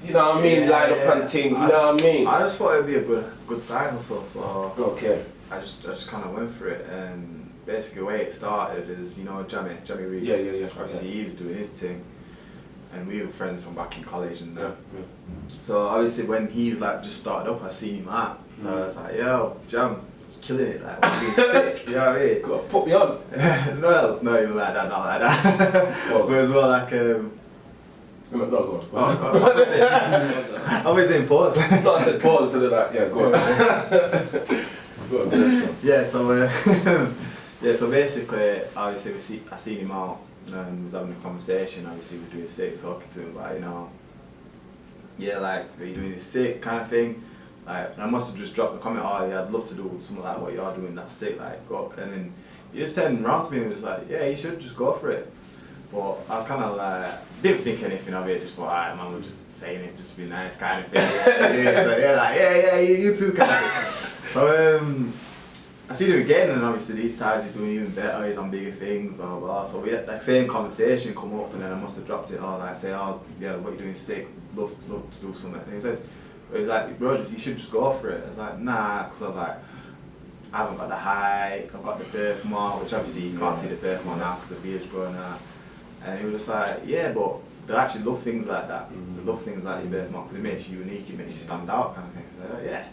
you know what I mean, line up and thing, you know what I mean? I just thought it'd be a good side hustle, so okay. I just kind of went for it, and basically the way it started is, you know, Jamie Reeves. Yeah. Obviously he was doing his thing, and we were friends from back in college and that. So obviously when he's like just started up, I seen him out, so I was like, yo, Jam. Killing it, like, being sick, you know what I mean? Go on, put me on. No, not even like that, not like that. But as well, like, no, go on. I was saying pause. No, I said pause, so they're like, yeah, go on. Go on, let's go. Yeah, so basically, obviously, I seen him out and was having a conversation. Obviously, we were doing sick, talking to him, like, you know, like, are you doing this sick kind of thing? Like, and I must have just dropped the comment, oh yeah, I'd love to do something like what you're doing, that's sick, like, go. And then he just turned around to me and was like, yeah, you should just go for it. But I kind of like, didn't think anything of it, just thought, alright man, we're just saying it, just be nice kind of thing. So you too kind of thing. So I see him again, and obviously these times he's doing even better, he's on bigger things, blah blah. So we had that same conversation come up, and then I must have dropped it, I say, oh yeah, what you're doing is sick, love to do something. And he said, he's like, bro, you should just go for it. I was like, nah, because I was like, I haven't got the height, I've got the birthmark, which obviously you can't see the birthmark now because the beard's growing out. And he was just like, yeah, but they actually love things like that. They love things like your birthmark because it makes you unique, it makes you stand out kind of thing. So yeah.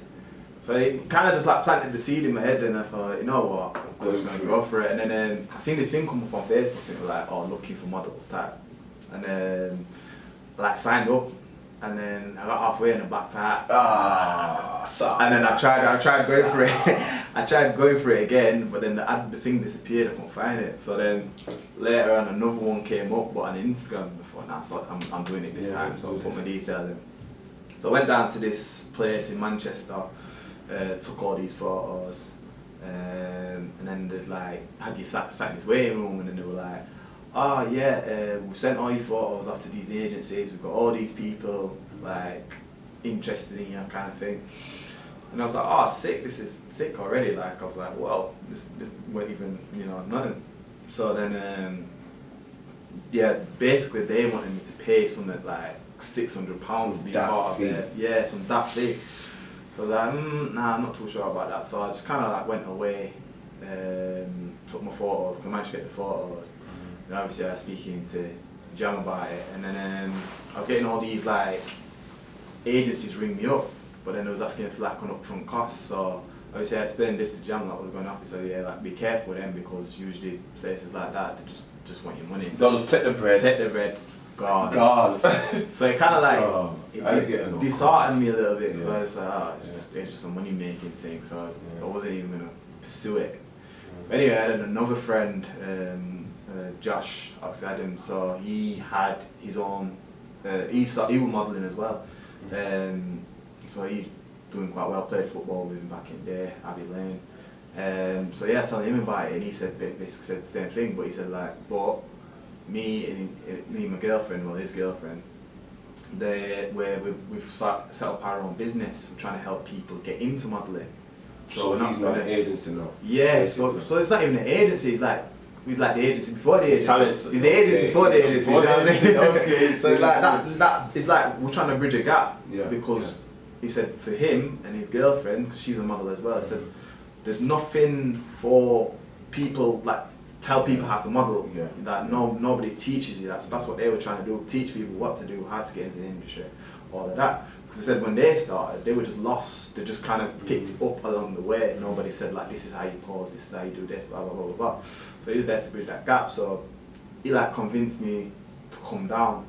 So it kind of just like planted the seed in my head, and I thought, you know what, I'm just going to go for it. And then I seen this thing come up on Facebook, and it was like, oh, looking for models type. And then I like signed up. And then I got halfway and I backed out. And then I tried going for it. I tried going for it again, but then the thing disappeared. I couldn't find it. So then later on, another one came up, but on Instagram before. Now so I'm doing it this time. So I put my details in. So I went down to this place in Manchester, took all these photos, and then there's like had you sat in this waiting room, and then they were like, oh yeah, we've sent all your photos off to these agencies, we've got all these people like interested in you kind of thing. And I was like, oh sick, this is sick already. Like I was like, well, this wasn't even, you know, nothing. So then basically they wanted me to pay something like £600 to be part of it. Yeah, some daft thing. So I was like, nah, I'm not too sure about that. So I just kind of like went away, took my photos, because I managed to get the photos. And obviously I was speaking to Jam about it, and then I was getting all these like agencies ring me up, but then they was asking for like an upfront cost. So obviously I explained this to Jam, like what was going on. He said, yeah, like be careful with them, because usually places like that, they just want your money. They'll just take the bread. Take the bread. Gone. So it kind of like it disheartened me a little bit, because I was like, oh, it's just a money making thing. So I wasn't even gonna pursue it. Anyway, I had another friend. Josh Adams, so he had his own, he was modelling as well, so he's doing quite well, played football with him back in the day, Abbey Lane, so yeah, I saw him about it, and he said basically said the same thing, but he said like, but me and my girlfriend, well his girlfriend, where we've set up our own business. We're trying to help people get into modelling. So he's not an agency now? Yeah, so it's not even an agency, he's like the agency before the agency. He's the agency before the agency. Before the agency, okay. So it's like that. It's like we're trying to bridge a gap because he said for him and his girlfriend, because she's a model as well. He said there's nothing for people like tell people how to model. That nobody teaches you that. So that's what they were trying to do: teach people what to do, how to get into the industry, all of that. Because they said when they started, they were just lost. They just kind of picked it up along the way. Nobody said like, this is how you pause, this is how you do this, blah blah blah blah blah. So he was there to bridge that gap. So he like convinced me to come down.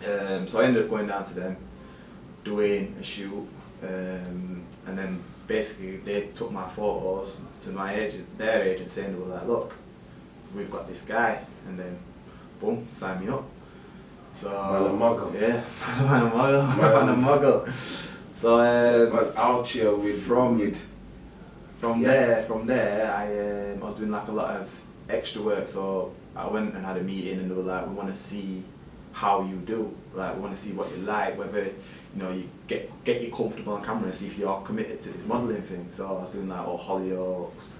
So I ended up going down to them, doing a shoot, and then basically they took my photos to their agent, saying they were like, look, we've got this guy, and then boom, sign me up. So yeah, man a muggle. So out here from there, I was doing like a lot of extra work. So I went and had a meeting, and they were like, we want to see how you do. Like, we want to see what you like, whether you get you comfortable on camera and see if you're committed to this modelling thing. So I was doing like all Hollyoaks,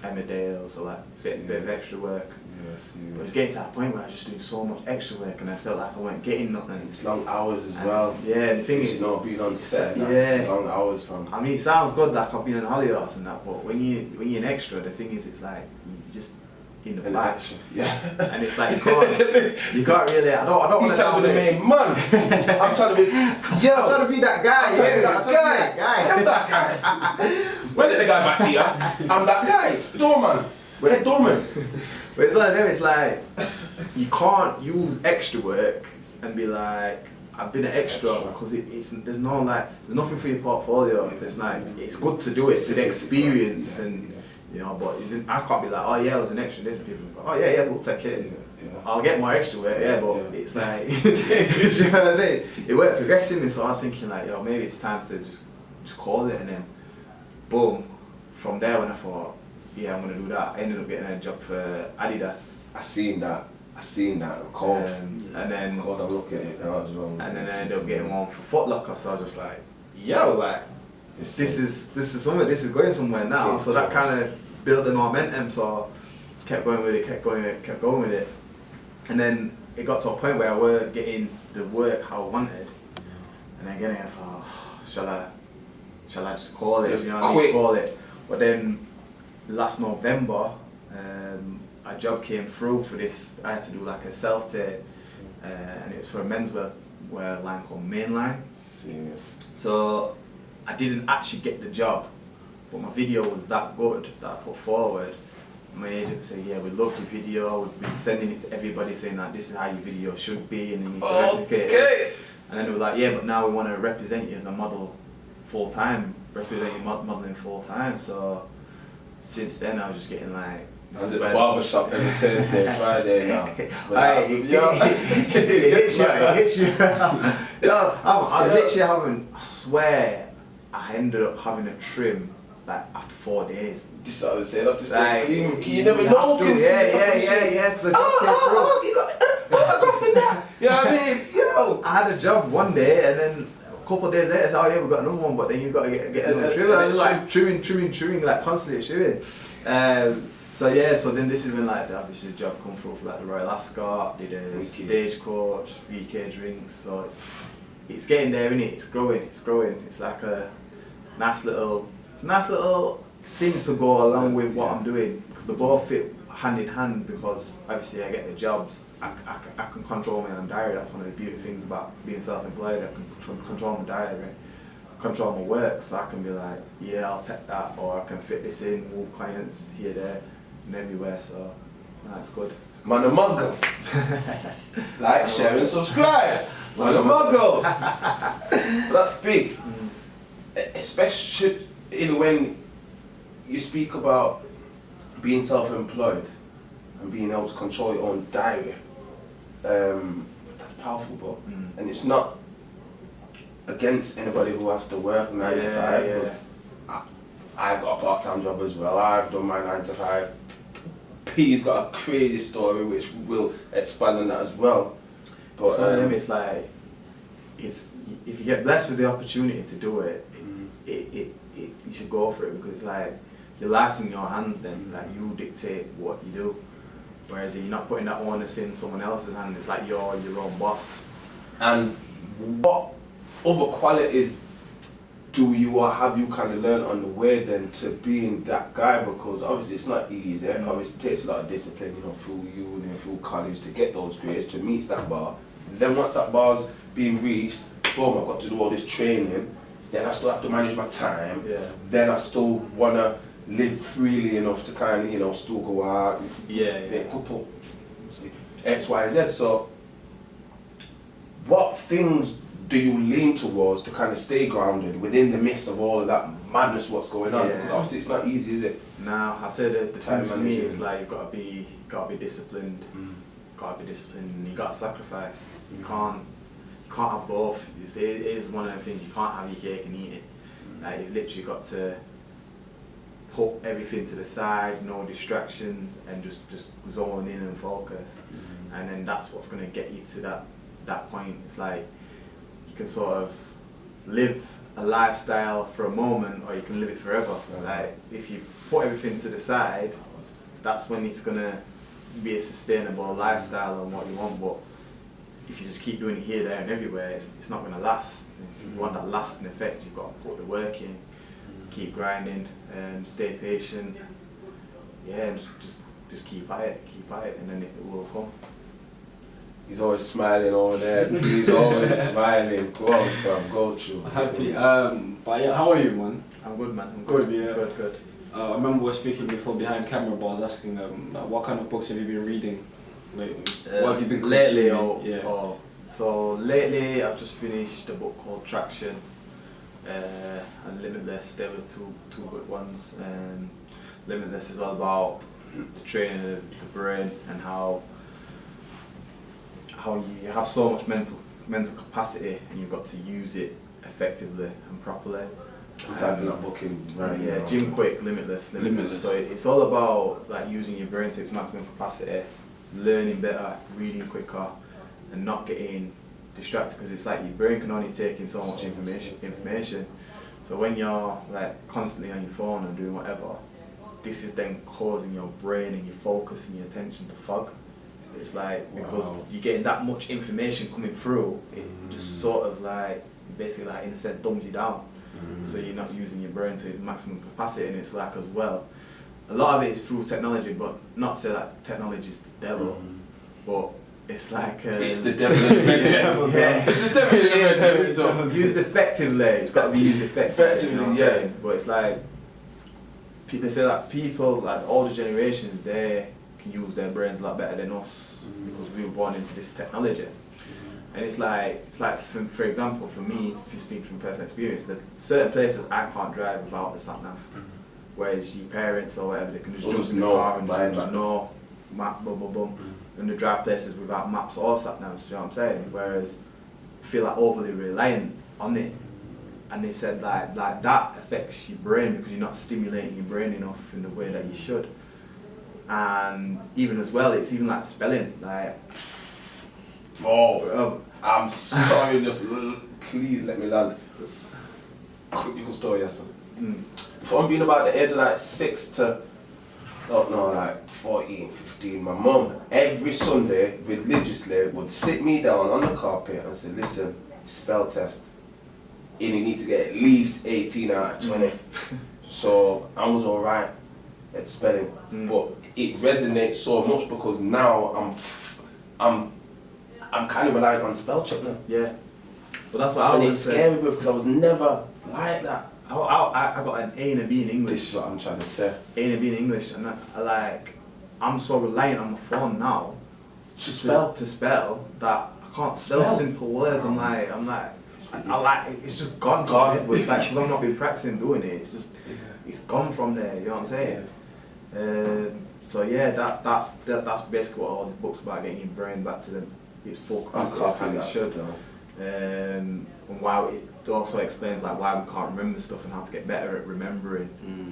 Emmerdale, so like bit of extra work. But it was getting to that point where I was just doing so much extra work and I felt like I wasn't getting nothing. It's long hours as well. Yeah, the thing is, being on set, it's long hours from. I mean, it sounds good like I've been in Hollyoaks and that, but when you're an extra, the thing is, it's like you just in the back. And it's like you can't really. I don't want to. He's trying to be the main man. I'm trying to be. I'm trying to be that guy. I'm that guy. When did the guy back here? I'm that guy. Doorman. Head doorman. But it's one of them. It's like you can't use extra work and be like, I've been an extra because there's nothing for your portfolio. It's like it's good to do it to the experience and. But I can't be like, oh yeah, I was an extra in this, and people go, oh yeah, we'll take it. I'll get more extra work, but it's like, you know what I'm saying? It worked progressively, so I was thinking like, maybe it's time to just call it, and then, boom, from there when I thought, I'm gonna do that, I ended up getting a job for Adidas. I seen that, cold. And then, cold, I'm looking at it now as well. And then I ended up getting one for Foot Locker, so I was just like, this is somewhere, this is going somewhere now. So that kind of built the momentum, so kept going with it. And then it got to a point where I weren't getting the work how I wanted. And then again I thought, shall I just call it? Call it. But then last November, a job came through for this. I had to do like a self-tape, and it was for a menswear line called Mainline. Serious. So I didn't actually get the job, but my video was that good that I put forward. My agent would say, we loved your video, we've been sending it to everybody saying that this is how your video should be and you need to replicate it. And then they were like, but now we want to represent you as a model full-time, represent you modelling full-time. So since then I was just getting like... I'm at the barbershop every Thursday, Friday now. It hits you. I literally I swear, I ended up having a trim like after 4 days. This is what I was saying, after staying clean. You never know. Yeah. Because I got from that. You know what I mean? I had a job one day and then a couple of days later, I said, we've got another one, but then you've got to get another trim. I was like trimming, like constantly trimming. So then this is when like obviously the job come through for like the Royal Ascot, did a Stagecoach, VK drinks. So it's getting there, innit? It's growing. It's like a nice little thing to go along with what I'm doing, because they both fit hand in hand, because obviously I get the jobs, I can control my own diary. That's one of the beautiful things about being self-employed. I can control my diary, control my work, so I can be like, I'll take that, or I can fit this in, move clients here, there and everywhere, so that's good. Man a muggle. Like, share and subscribe. Man a muggle. That's big. Especially when you speak about being self-employed and being able to control your own diary. That's powerful, bro. And it's not against anybody who has to work 9 to 5. I've got a part-time job as well. I've done my 9 to 5. P's got a crazy story which we'll expand on that as well. But it's one of them. It's like if you get blessed with the opportunity to do it, you should go for it, because like your life's in your hands. Then like you dictate what you do. Whereas if you're not putting that onus in someone else's hand, it's like you're your own boss. And what other qualities do you or have you kind of learned on the way then to being that guy? Because obviously it's not easy. Obviously it takes a lot of discipline, through uni and through college to get those grades, to meet that bar. Then once that bar's been reached, boom, I've got to do all this training. Then I still have to manage my time. Yeah. Then I still want to live freely enough to kind of, still go out, be a couple, X, Y, Z. So what things do you lean towards to kind of stay grounded within the midst of all of that madness what's going on? Because obviously it's not easy, is it? Nah, I said the time for me is management. like you've got to be disciplined. Got to be disciplined, and you got to sacrifice. You can't have both. It is one of the things, you can't have your cake and eat it. Like you've literally got to put everything to the side, no distractions, and just zone in and focus. And then that's what's going to get you to that point. It's like you can sort of live a lifestyle for a moment, or you can live it forever. Like if you put everything to the side, that's when it's going to be a sustainable lifestyle and what you want. But if you just keep doing it here, there and everywhere, it's not going to last. If you want that lasting effect, you've got to put the work in, keep grinding, stay patient, and just keep at it, and then it will come. He's always smiling over there. He's always smiling. Go on, fam, go through. Happy. But yeah, how are you, man? I'm good, man. I'm Good, yeah. Good. I remember we were speaking before behind camera, but I was asking what kind of books have you been reading lately? What have you been lately? consuming? So lately I've just finished a book called Traction and Limitless. They were two good ones. Limitless is all about the training of the brain and how you have so much mental capacity, and you've got to use it effectively and properly. I'm typing that book in right now. Jim Quick, Limitless. So it's all about like using your brain to its maximum capacity, learning better, reading quicker, and not getting distracted, because it's like your brain can only take in so much information. So when you're like constantly on your phone and doing whatever, this is then causing your brain and your focus and your attention to fog. It's like, because you're getting that much information coming through, it just sort of like basically like in a sense dumbs you down. So you're not using your brain to its maximum capacity. And it's like, as well, a lot of it is through technology, but not to say that technology is the devil, but it's like it's the devil in the red. Yeah, It's the devil in the red. Used effectively. It's got to be used effectively. You know what I'm saying? But it's like they say that people, like the older generations, they can use their brains a lot better than us because we were born into this technology. And it's like for example, for me, if you speak from personal experience, there's certain places I can't drive without the sat nav. Whereas your parents or whatever, they can just jump in the car and just know map, boom, boom, boom. And they drive places without maps or sat navs, you know what I'm saying? Whereas I feel like overly reliant on it. And they said like that affects your brain because you're not stimulating your brain enough in the way that you should. And even as well, it's even like spelling, like. I'm sorry, just please let me land. Quick little story, yes. From being about the age of like 6 to, like 14, 15, my mum every Sunday religiously would sit me down on the carpet and say, listen, spell test. And you need to get at least 18 out of 20. So I was alright at spelling, but it resonates so much because now I'm kind of reliant on spell check now. Yeah. But that's what I And was it's scary because I was never like that. I got an A and a B in English. This is what I'm trying to say. A and a B in English, and I'm so reliant on my phone now to spell that I can't spell simple words. I'm like it's just gone. But it's like because I've not been practicing doing it. It's just it's gone from there. You know what I'm saying? So yeah, that's basically what all the books about, getting your brain back to its full capacity and it should. And why it also explains like why we can't remember stuff and how to get better at remembering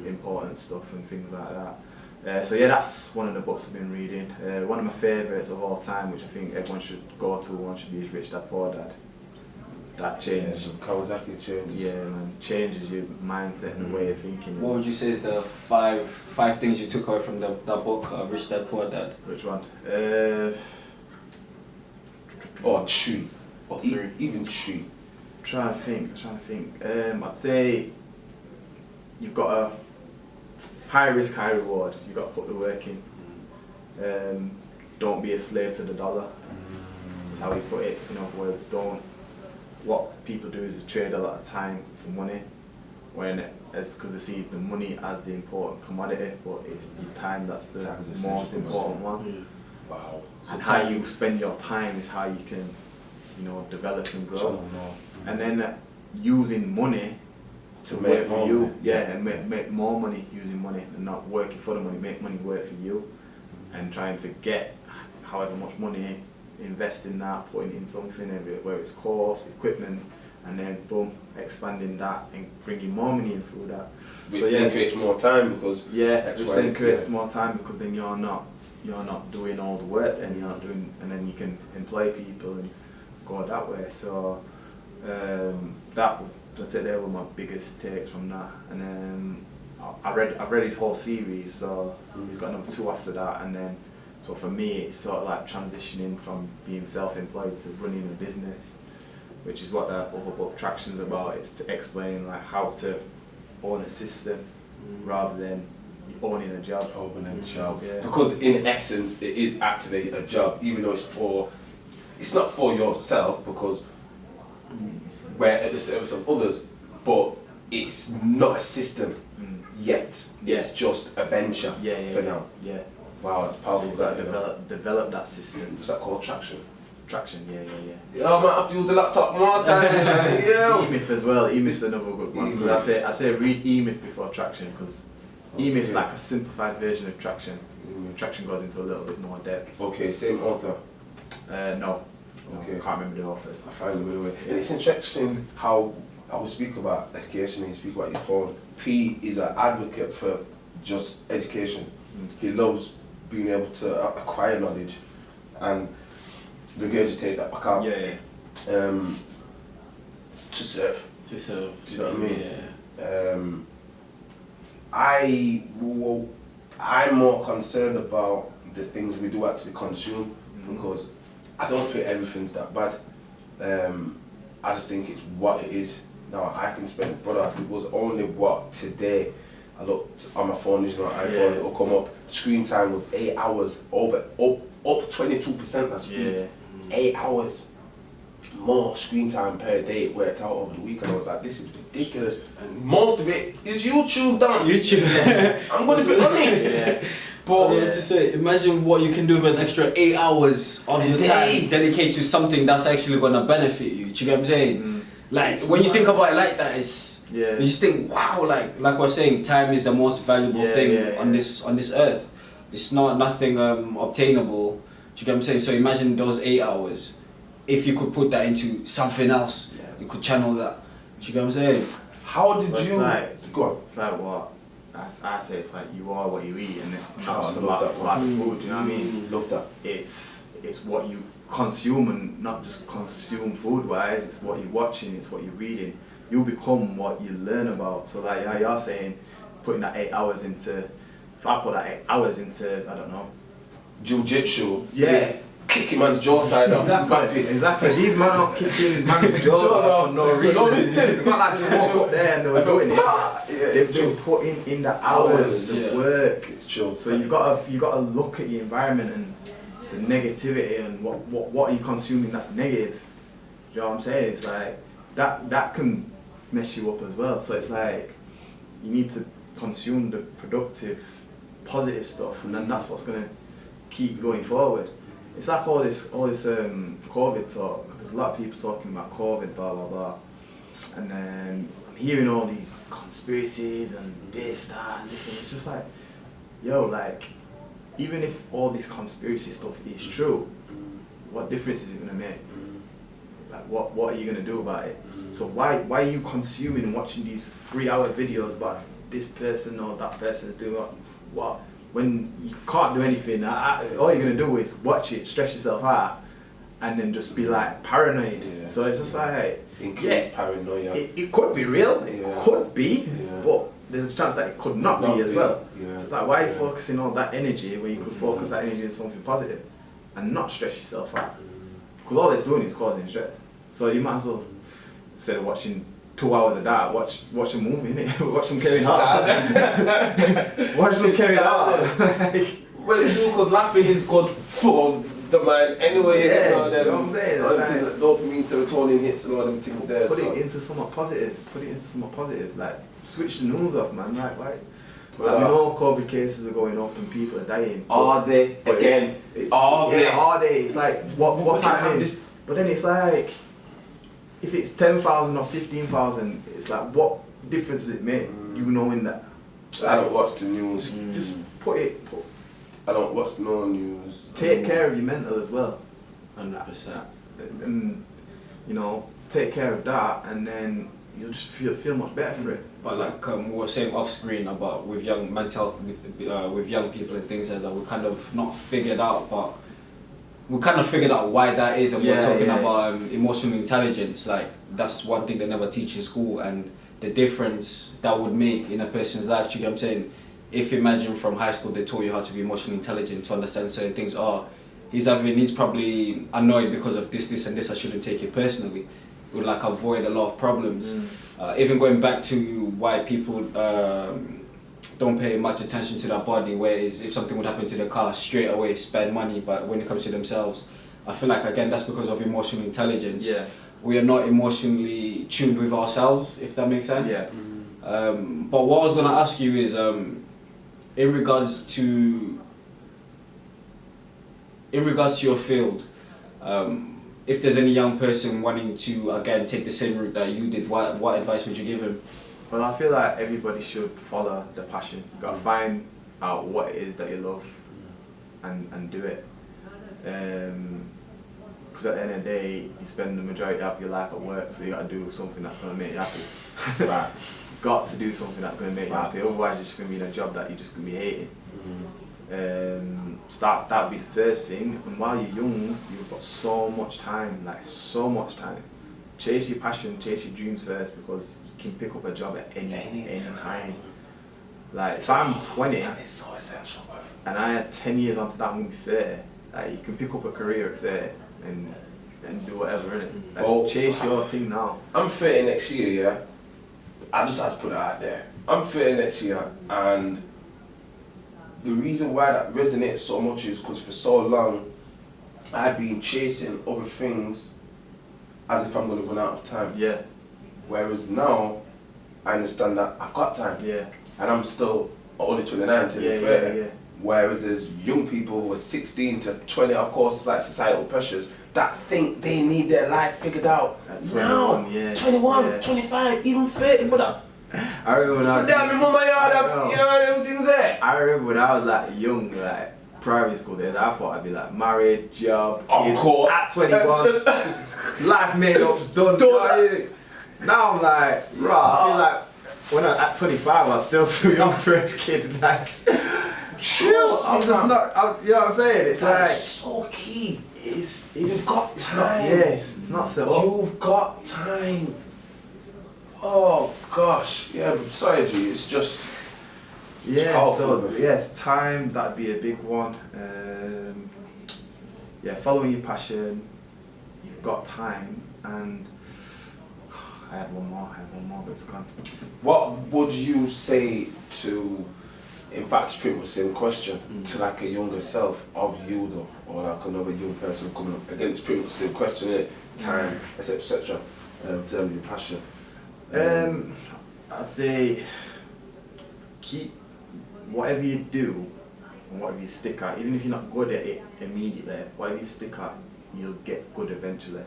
important stuff and things like that. So yeah, that's one of the books I've been reading. One of my favourites of all time, which I think everyone should go to, one should be, is Rich Dad Poor Dad. That changes. How exactly changes? Yeah, man, changes your mindset and the way you're thinking. What would you say is the five things you took away from that book, Rich Dad Poor Dad? Which one? Or three. Or three. Even three. Trying to think. I'd say you've got a high risk, high reward. You've got to put the work in. Don't be a slave to the dollar. That's how we put it. In other words, what people do is they trade a lot of time for money, because they see the money as the important commodity, but it's your time that's the most important one. Wow. And how you spend your time is how you can, develop and grow. And then using money to work for you, and make more money using money and not working for the money. Make money work for you, and trying to get however much money, invest in that, putting it in something, where it's course, equipment, and then boom, expanding that and bringing more money in through that. Which then creates more time because more time because then you're not doing all the work, and you're not doing, and then you can employ people and go that way. So that's it. They were my biggest takes from that. And then I've read his whole series, so he's got another 2 after that. And then so for me, it's sort of like transitioning from being self-employed to running a business, which is what the other book Traction's about. It's to explain like how to own a system rather than owning a job. Yeah. Because in essence, it is actually a job, even though it's not for yourself, because we're at the service of others, but it's not a system yet. It's just a venture for now. Yeah. Wow, that's powerful. So you've got to develop that system. What's that called? Traction? Traction, yeah. Yeah, I might have to use the laptop more time. E-Myth as well. E-Myth's another good one. I'd say read E-Myth before Traction, because E-Myth's like a simplified version of Traction. Traction goes into a little bit more depth. Okay, same author? No. Okay. I can't remember the authors. I find it really weird. And it's interesting how I will speak about education and you speak about your phone. P is an advocate for just education. He loves being able to acquire knowledge and regurgitate that back out. To serve. Do you know what I mean? Yeah. I'm more concerned about the things we do actually consume, because I don't think everything's that bad. I just think it's what it is. Now I can spend, brother, it was only today I looked on my phone, iPhone, it'll come up. Screen time was 8 hours, up 22%. That's huge. 8 hours more screen time per day. It worked out over the weekend. I was like, this is ridiculous. And most of it is YouTube done. I'm gonna be honest. But to say, imagine what you can do with an extra 8 hours of your time dedicated to something that's actually gonna benefit you. Do you get what I'm saying? Like when you think about it like that, you just think, wow, like we're saying, time is the most valuable thing on this earth. It's nothing obtainable. Do you get what I'm saying? So imagine those 8 hours. If you could put that into something else, you could channel that. Do you get what I'm saying? How did you? Go on. It's like what I say. It's like you are what you eat, and it's not just about the food. You know what I mean? Love that. It's what you consume, and not just consume food wise. It's what you're watching. It's what you're reading. You become what you learn about. So like how you're saying, putting that 8 hours into. If I put that 8 hours into, I don't know, jiu-jitsu. Kicking man's jaw side off. Exactly. These men are kicking man's jaws off for no reason. It's not like they walked there and they were doing it. They've been putting in the hours of work. So you've got to look at the environment and the negativity and what are you consuming that's negative. You know what I'm saying? It's like that can mess you up as well. So it's like you need to consume the productive, positive stuff, and then that's what's gonna keep going forward. It's like all this COVID talk. There's a lot of people talking about COVID, blah blah blah, and then I'm hearing all these conspiracies and this, that, and this, and it's just like, yo, like, even if all this conspiracy stuff is true, what difference is it gonna make? Like, what are you gonna do about it? So why are you consuming and watching these 3-hour videos about this person or that person's doing what? when you can't do anything, all you're gonna do is watch it, stress yourself out, and then just be like paranoid. Yeah. So it's just like, increased paranoia. It could be real, it could be, but there's a chance that it could not be as well. Yeah. So it's like, why are you focusing on that energy when you could focus that energy on something positive and not stress yourself out? Because all it's doing is causing stress. So you might as well, instead of watching 2 hours of that, watch a movie, innit? Watch some Kevin Hart. Watch some Kevin Hart. Well, it's true because laughing is good for the mind anyway. Yeah, you know what I'm saying? Dopamine, serotonin hits and all them things there. Put it into somewhat positive. Like, switch the news off, man. Like, why? Like, we know COVID cases are going up and people are dying. Are they? Again, are they? Are they? It's like, what's happening? But then it's like, if it's 10,000 or 15,000, it's like, what difference does it make? You knowing that? I don't watch the news. Just I don't watch no news. Take care of your mental as well. 100%. And, you know, take care of that, and then you'll just feel much better for it. But like we were saying off screen about with young mental health, with young people and things like that, we kind of not figured out, but we kind of figured out why that is, and we're talking about emotional intelligence. Like, that's one thing they never teach in school, and the difference that would make in a person's life. Do you get what I'm saying? If imagine from high school they taught you how to be emotionally intelligent, to understand certain things. He's probably annoyed because of this and this, I shouldn't take it personally. It would like avoid a lot of problems. Even going back to why people don't pay much attention to their body, whereas if something would happen to the car, straight away spend money, but when it comes to themselves, I feel like again that's because of emotional intelligence. Yeah. We are not emotionally tuned with ourselves, if that makes sense. Yeah. But what I was gonna ask you is in regards to your field, if there's any young person wanting to again take the same route that you did, what advice would you give him? Well, I feel like everybody should follow their passion. You gotta find out what it is that you love and do it. Because at the end of the day, you spend the majority of your life at work, so you gotta do something that's gonna make you happy. Right. Got to do something that's gonna make you happy. Otherwise, you're just gonna be in a job that you're just gonna be hating. That would be the first thing. And while you're young, you've got so much time, Chase your passion, chase your dreams first, because you can pick up a job at any time. Like, if I'm 20, that is so essential, bro. and I had 10 years onto that, I'm gonna be 30. Like, you can pick up a career at 30 and do whatever, innit? Like, chase your thing now. I'm 30 next year, yeah? I just had to put it out there. I'm 30 next year, and the reason why that resonates so much is because for so long, I've been chasing other things as if I'm going to run out of time. Yeah. Whereas now, I understand that I've got time. Yeah. And I'm still only 29 till 30. Yeah. Whereas there's young people who are 16 to 20, of course, it's like societal pressures, that think they need their life figured out. At 21, now, 21, 25, even 30, brother. I remember when I was them things there. I remember when I was like young, like primary school days, I thought I'd be like married, job, kids, at 21, life made up, done. Now I'm like, I feel like when at 25 I was still too young for a kid. Like, I'm just not. You know what I'm saying? It's that like is so key. You've got time. It's not so. You've got time. Oh gosh, yeah. But sorry, G. It's just. Yes, time. That'd be a big one. Following your passion. You've got time, and I had one more, but it's gone. What would you say to? In fact, it's pretty much the same question to like a younger self of you though, or like another young person coming up. Again, it's pretty much the same question, innit? Time, etc. In terms of your passion. I'd say keep whatever you do and whatever you stick at, even if you're not good at it immediately, whatever you stick at, you'll get good eventually.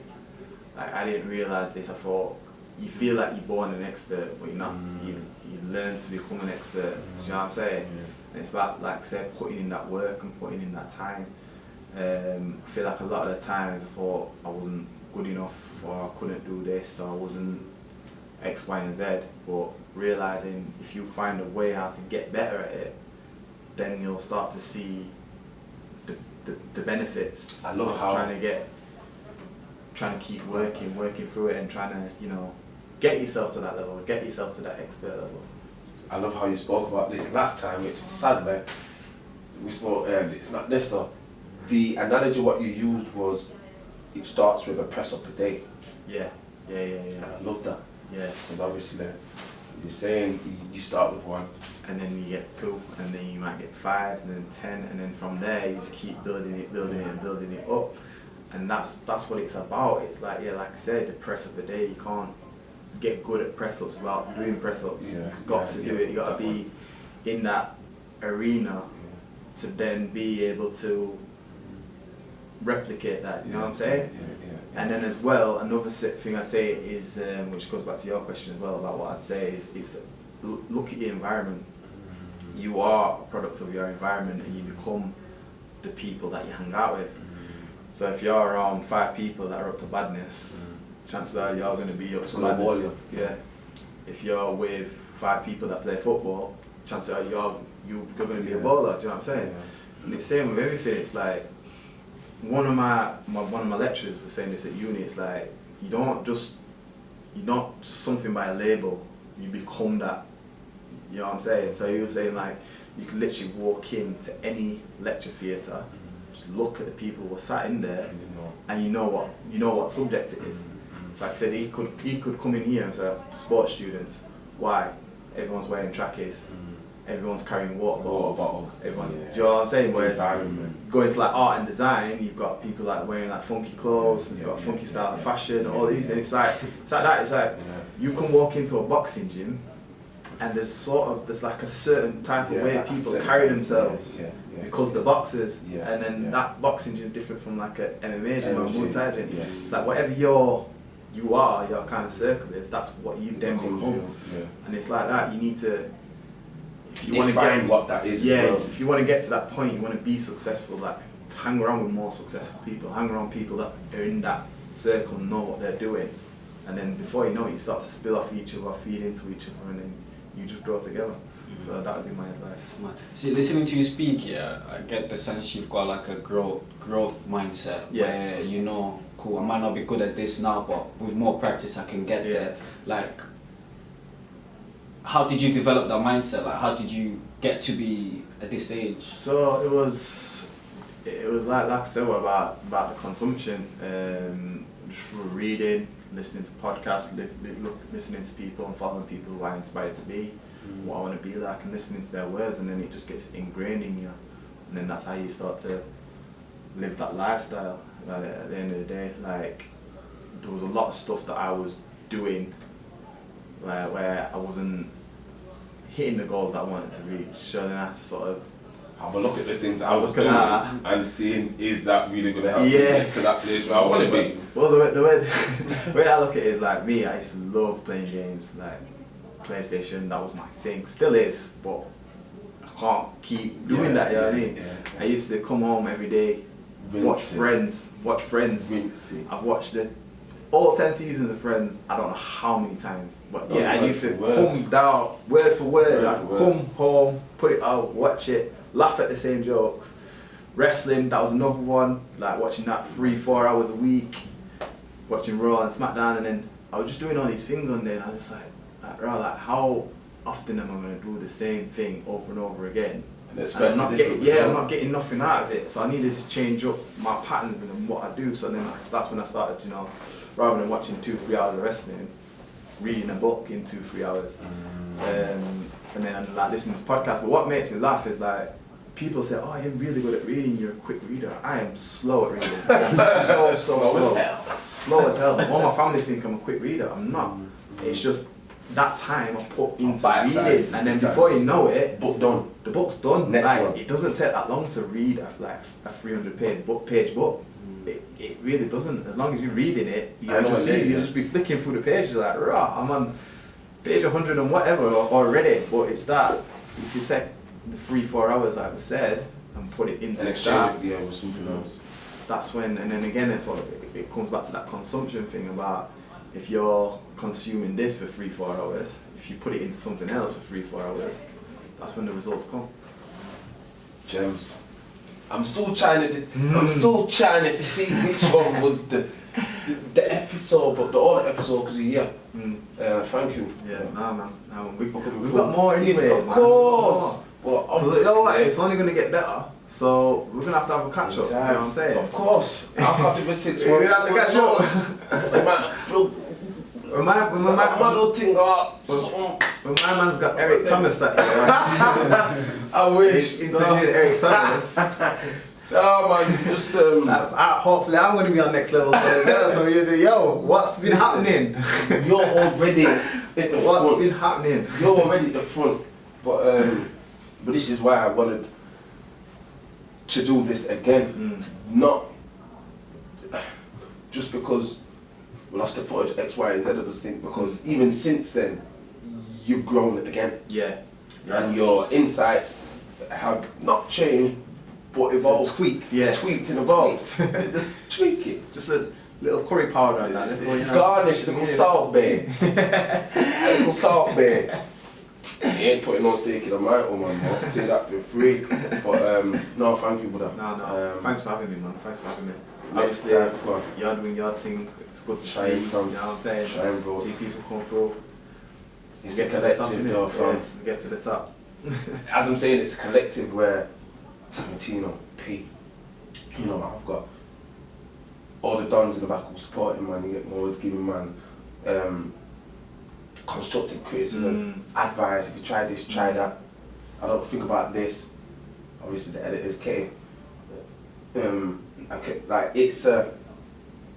Like, I didn't realise this. I thought you feel like you're born an expert, but you're not. You learn to become an expert. Do you know what I'm saying? And it's about, like, say, putting in that work and putting in that time. I feel like a lot of the times I thought I wasn't good enough, or I couldn't do this, or I wasn't X, Y, and Z. But realising if you find a way how to get better at it, then you'll start to see the benefits I love of how trying to keep working through it and trying to, you know, get yourself to that level, get yourself to that expert level. I love how you spoke about this last time, which sadly we spoke earlier. It's not this so the analogy what you used was it starts with a press up a day. Yeah. And I love that. Yeah. Because obviously you're saying you start with 1. And then you get 2, and then you might get 5, and then 10, and then from there you just keep building it up. And that's what it's about. It's like, yeah, like I said, the press of the day, you can't get good at press ups without doing press ups. You've got to do it. You got to be in that arena to then be able to replicate that. You know what I'm saying? And then as well, another thing I'd say is, which goes back to your question as well about what I'd say is look at your environment. You are a product of your environment, and you become the people that you hang out with. So if you're around 5 people that are up to badness, chances are you're going to be up to badness. Yeah. If you're with 5 people that play football, chances are you're going to be a baller. Do you know what I'm saying? And it's the same with everything. It's like one of my lecturers was saying this at uni. It's like you're not something by a label. You become that. You know what I'm saying? So he was saying like you can literally walk into any lecture theatre, just look at the people who are sat in there, and you know what subject it is. So like I said, he could come in here and say, sports students, why? Everyone's wearing trackies, everyone's carrying water bottles, everyone's, do you know what I'm saying? Whereas going to like art and design, you've got people like wearing like funky clothes, you've got funky style of fashion, all these, and it's like that. It's like you can walk into a boxing gym, and there's like a certain type of way people carry themselves because the boxers, and then that boxing gym is different from like a MMA gym or a Muay Thai gym. It's like whatever your kind of circle is, that's what you then become. And it's like that. You need to, if you want to get what that is. If you want to get to that point, you want to be successful. Like hang around with more successful people. Hang around people that are in that circle and know what they're doing. And then before you know it, you start to spill off each other, feed into each other, and then you just grow together. So that would be my advice. See, listening to you speak here, I get the sense you've got like a growth mindset where you know, cool, I might not be good at this now, but with more practice I can get there. Like, how did you develop that mindset? Like, how did you get to be at this age? So it was like I said about the consumption, just through reading, listening to podcasts, listening to people and following people who I inspired to be, what I want to be like, and listening to their words, and then it just gets ingrained in you, and then that's how you start to live that lifestyle. Like, at the end of the day, like there was a lot of stuff that I was doing where I wasn't hitting the goals that I wanted to reach, so then I had to sort of have a look at the things I was doing and seeing, is that really going to help me get to that place where I want to be? Well, the way I look at it is like me, I used to love playing games, like PlayStation, that was my thing, still is, but I can't keep doing that, you know what I mean? I used to come home every day, watch Friends. I've watched all 10 seasons of Friends, I don't know how many times, but I used to come down, word for word, I'd come home, put it out, watch it, laugh at the same jokes. Wrestling, that was another one, like watching that 3-4 hours a week, watching Raw and SmackDown, and then I was just doing all these things on there, and I was just like how often am I going to do the same thing over and over again? And I'm not getting nothing out of it, so I needed to change up my patterns and what I do. So then that's when I started, you know, rather than watching 2-3 hours of wrestling, reading a book in 2-3 hours, and then like listening to podcasts. But what makes me laugh is like people say, "Oh, you're really good at reading. You're a quick reader." I am slow at reading. I'm slow as hell. All my family think I'm a quick reader. I'm not. It's just that time I put into reading, and then before you know it, the book's done. It doesn't take that long to read a 300-page book. It really doesn't. As long as you're reading it, you'll just be flicking through the pages like, rah, I'm on page 100 and whatever already. But it's that if you take the 3-4 hours like I said and put it into that, with something else. That's when, and then again, it comes back to that consumption thing about if you're consuming this for 3-4 hours, if you put it into something else for 3-4 hours, that's when the results come. Gems. I'm still trying to see which one was the episode, but the other episode because you're here. Thank you. Yeah, nah, man. We've got more anyways, of course. Well, you know what? It's only gonna get better. So we're gonna have to have a catch up. You know what I'm saying? Of course. I'll catch up in 6 months. We're gonna have to catch up. When my man's got Eric Thomas at here. I wish. Interviewed Eric Thomas. Oh man, just hopefully I'm gonna be on next level today as well. So you say, yo, what's been happening? You're already at the front. What's been happening? You're already at the front. But this is why I wanted to do this again. Not just because we lost the footage X, Y, Z. I just think because even since then, you've grown again. Yeah. And your insights have not changed, but evolved. Tweaked, yeah. Tweaked and evolved. Just tweak it. Just a little curry powder on that. Little, garnish, little salt bay. Little salt bay. You ain't putting no steak in my own, man. I'll say that for free. But no, thank you, brother. No. Thanks for having me, man. Thanks for having me. Next Obviously, time, you're doing your thing. It's good to Shine see. from, you know what I'm saying? Shine, bro. See people come through. It's a collective, though, fam. We get to the top. As I'm saying, it's a collective where Tarantino, P. You know, I've got all the dons in the back who supporting, man. You get more giving, man. Constructive criticism, advice. If you try this, try that. I don't think about this. Obviously, the editors came. Like it's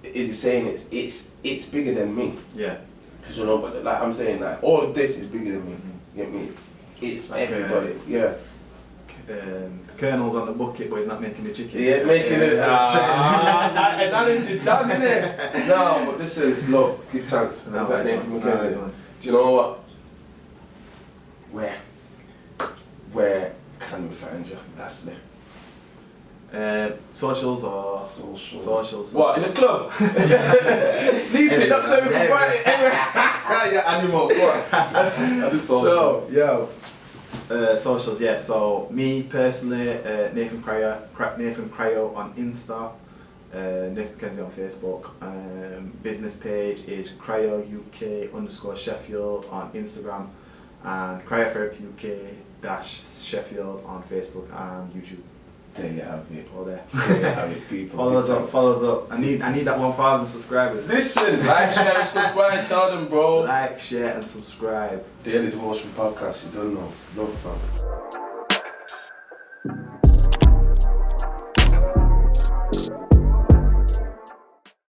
is he saying it's bigger than me? Yeah. Cause you know, but like I'm saying, like all of this is bigger than me. You get me? It's like everybody. Yeah. The Colonel's on the bucket, but he's not making the chicken. Yeah, making it. Analogy done, innit? No, but listen, it's love. Give thanks. No, Nathan McKenzie. no, Do you know what? Where can we find you? That's me. Socials or socials. What, in the club? Sleeping, that's so we can find it anyway. Yeah, animal, go on. So, yo, socials, yeah. So, me personally, Nathan Cryo on Insta, Nathan McKenzie on Facebook. Business page is Cryo UK _Sheffield on Instagram, and Cryotherapy UK Sheffield on Facebook and YouTube. There you have it. All there. There you have it, people. Follow us up. I need that 1,000 subscribers. Listen, like, share, and subscribe. Tell them, bro. Like, share, and subscribe. Daily Devotion Podcast. You don't know. It's love, fam.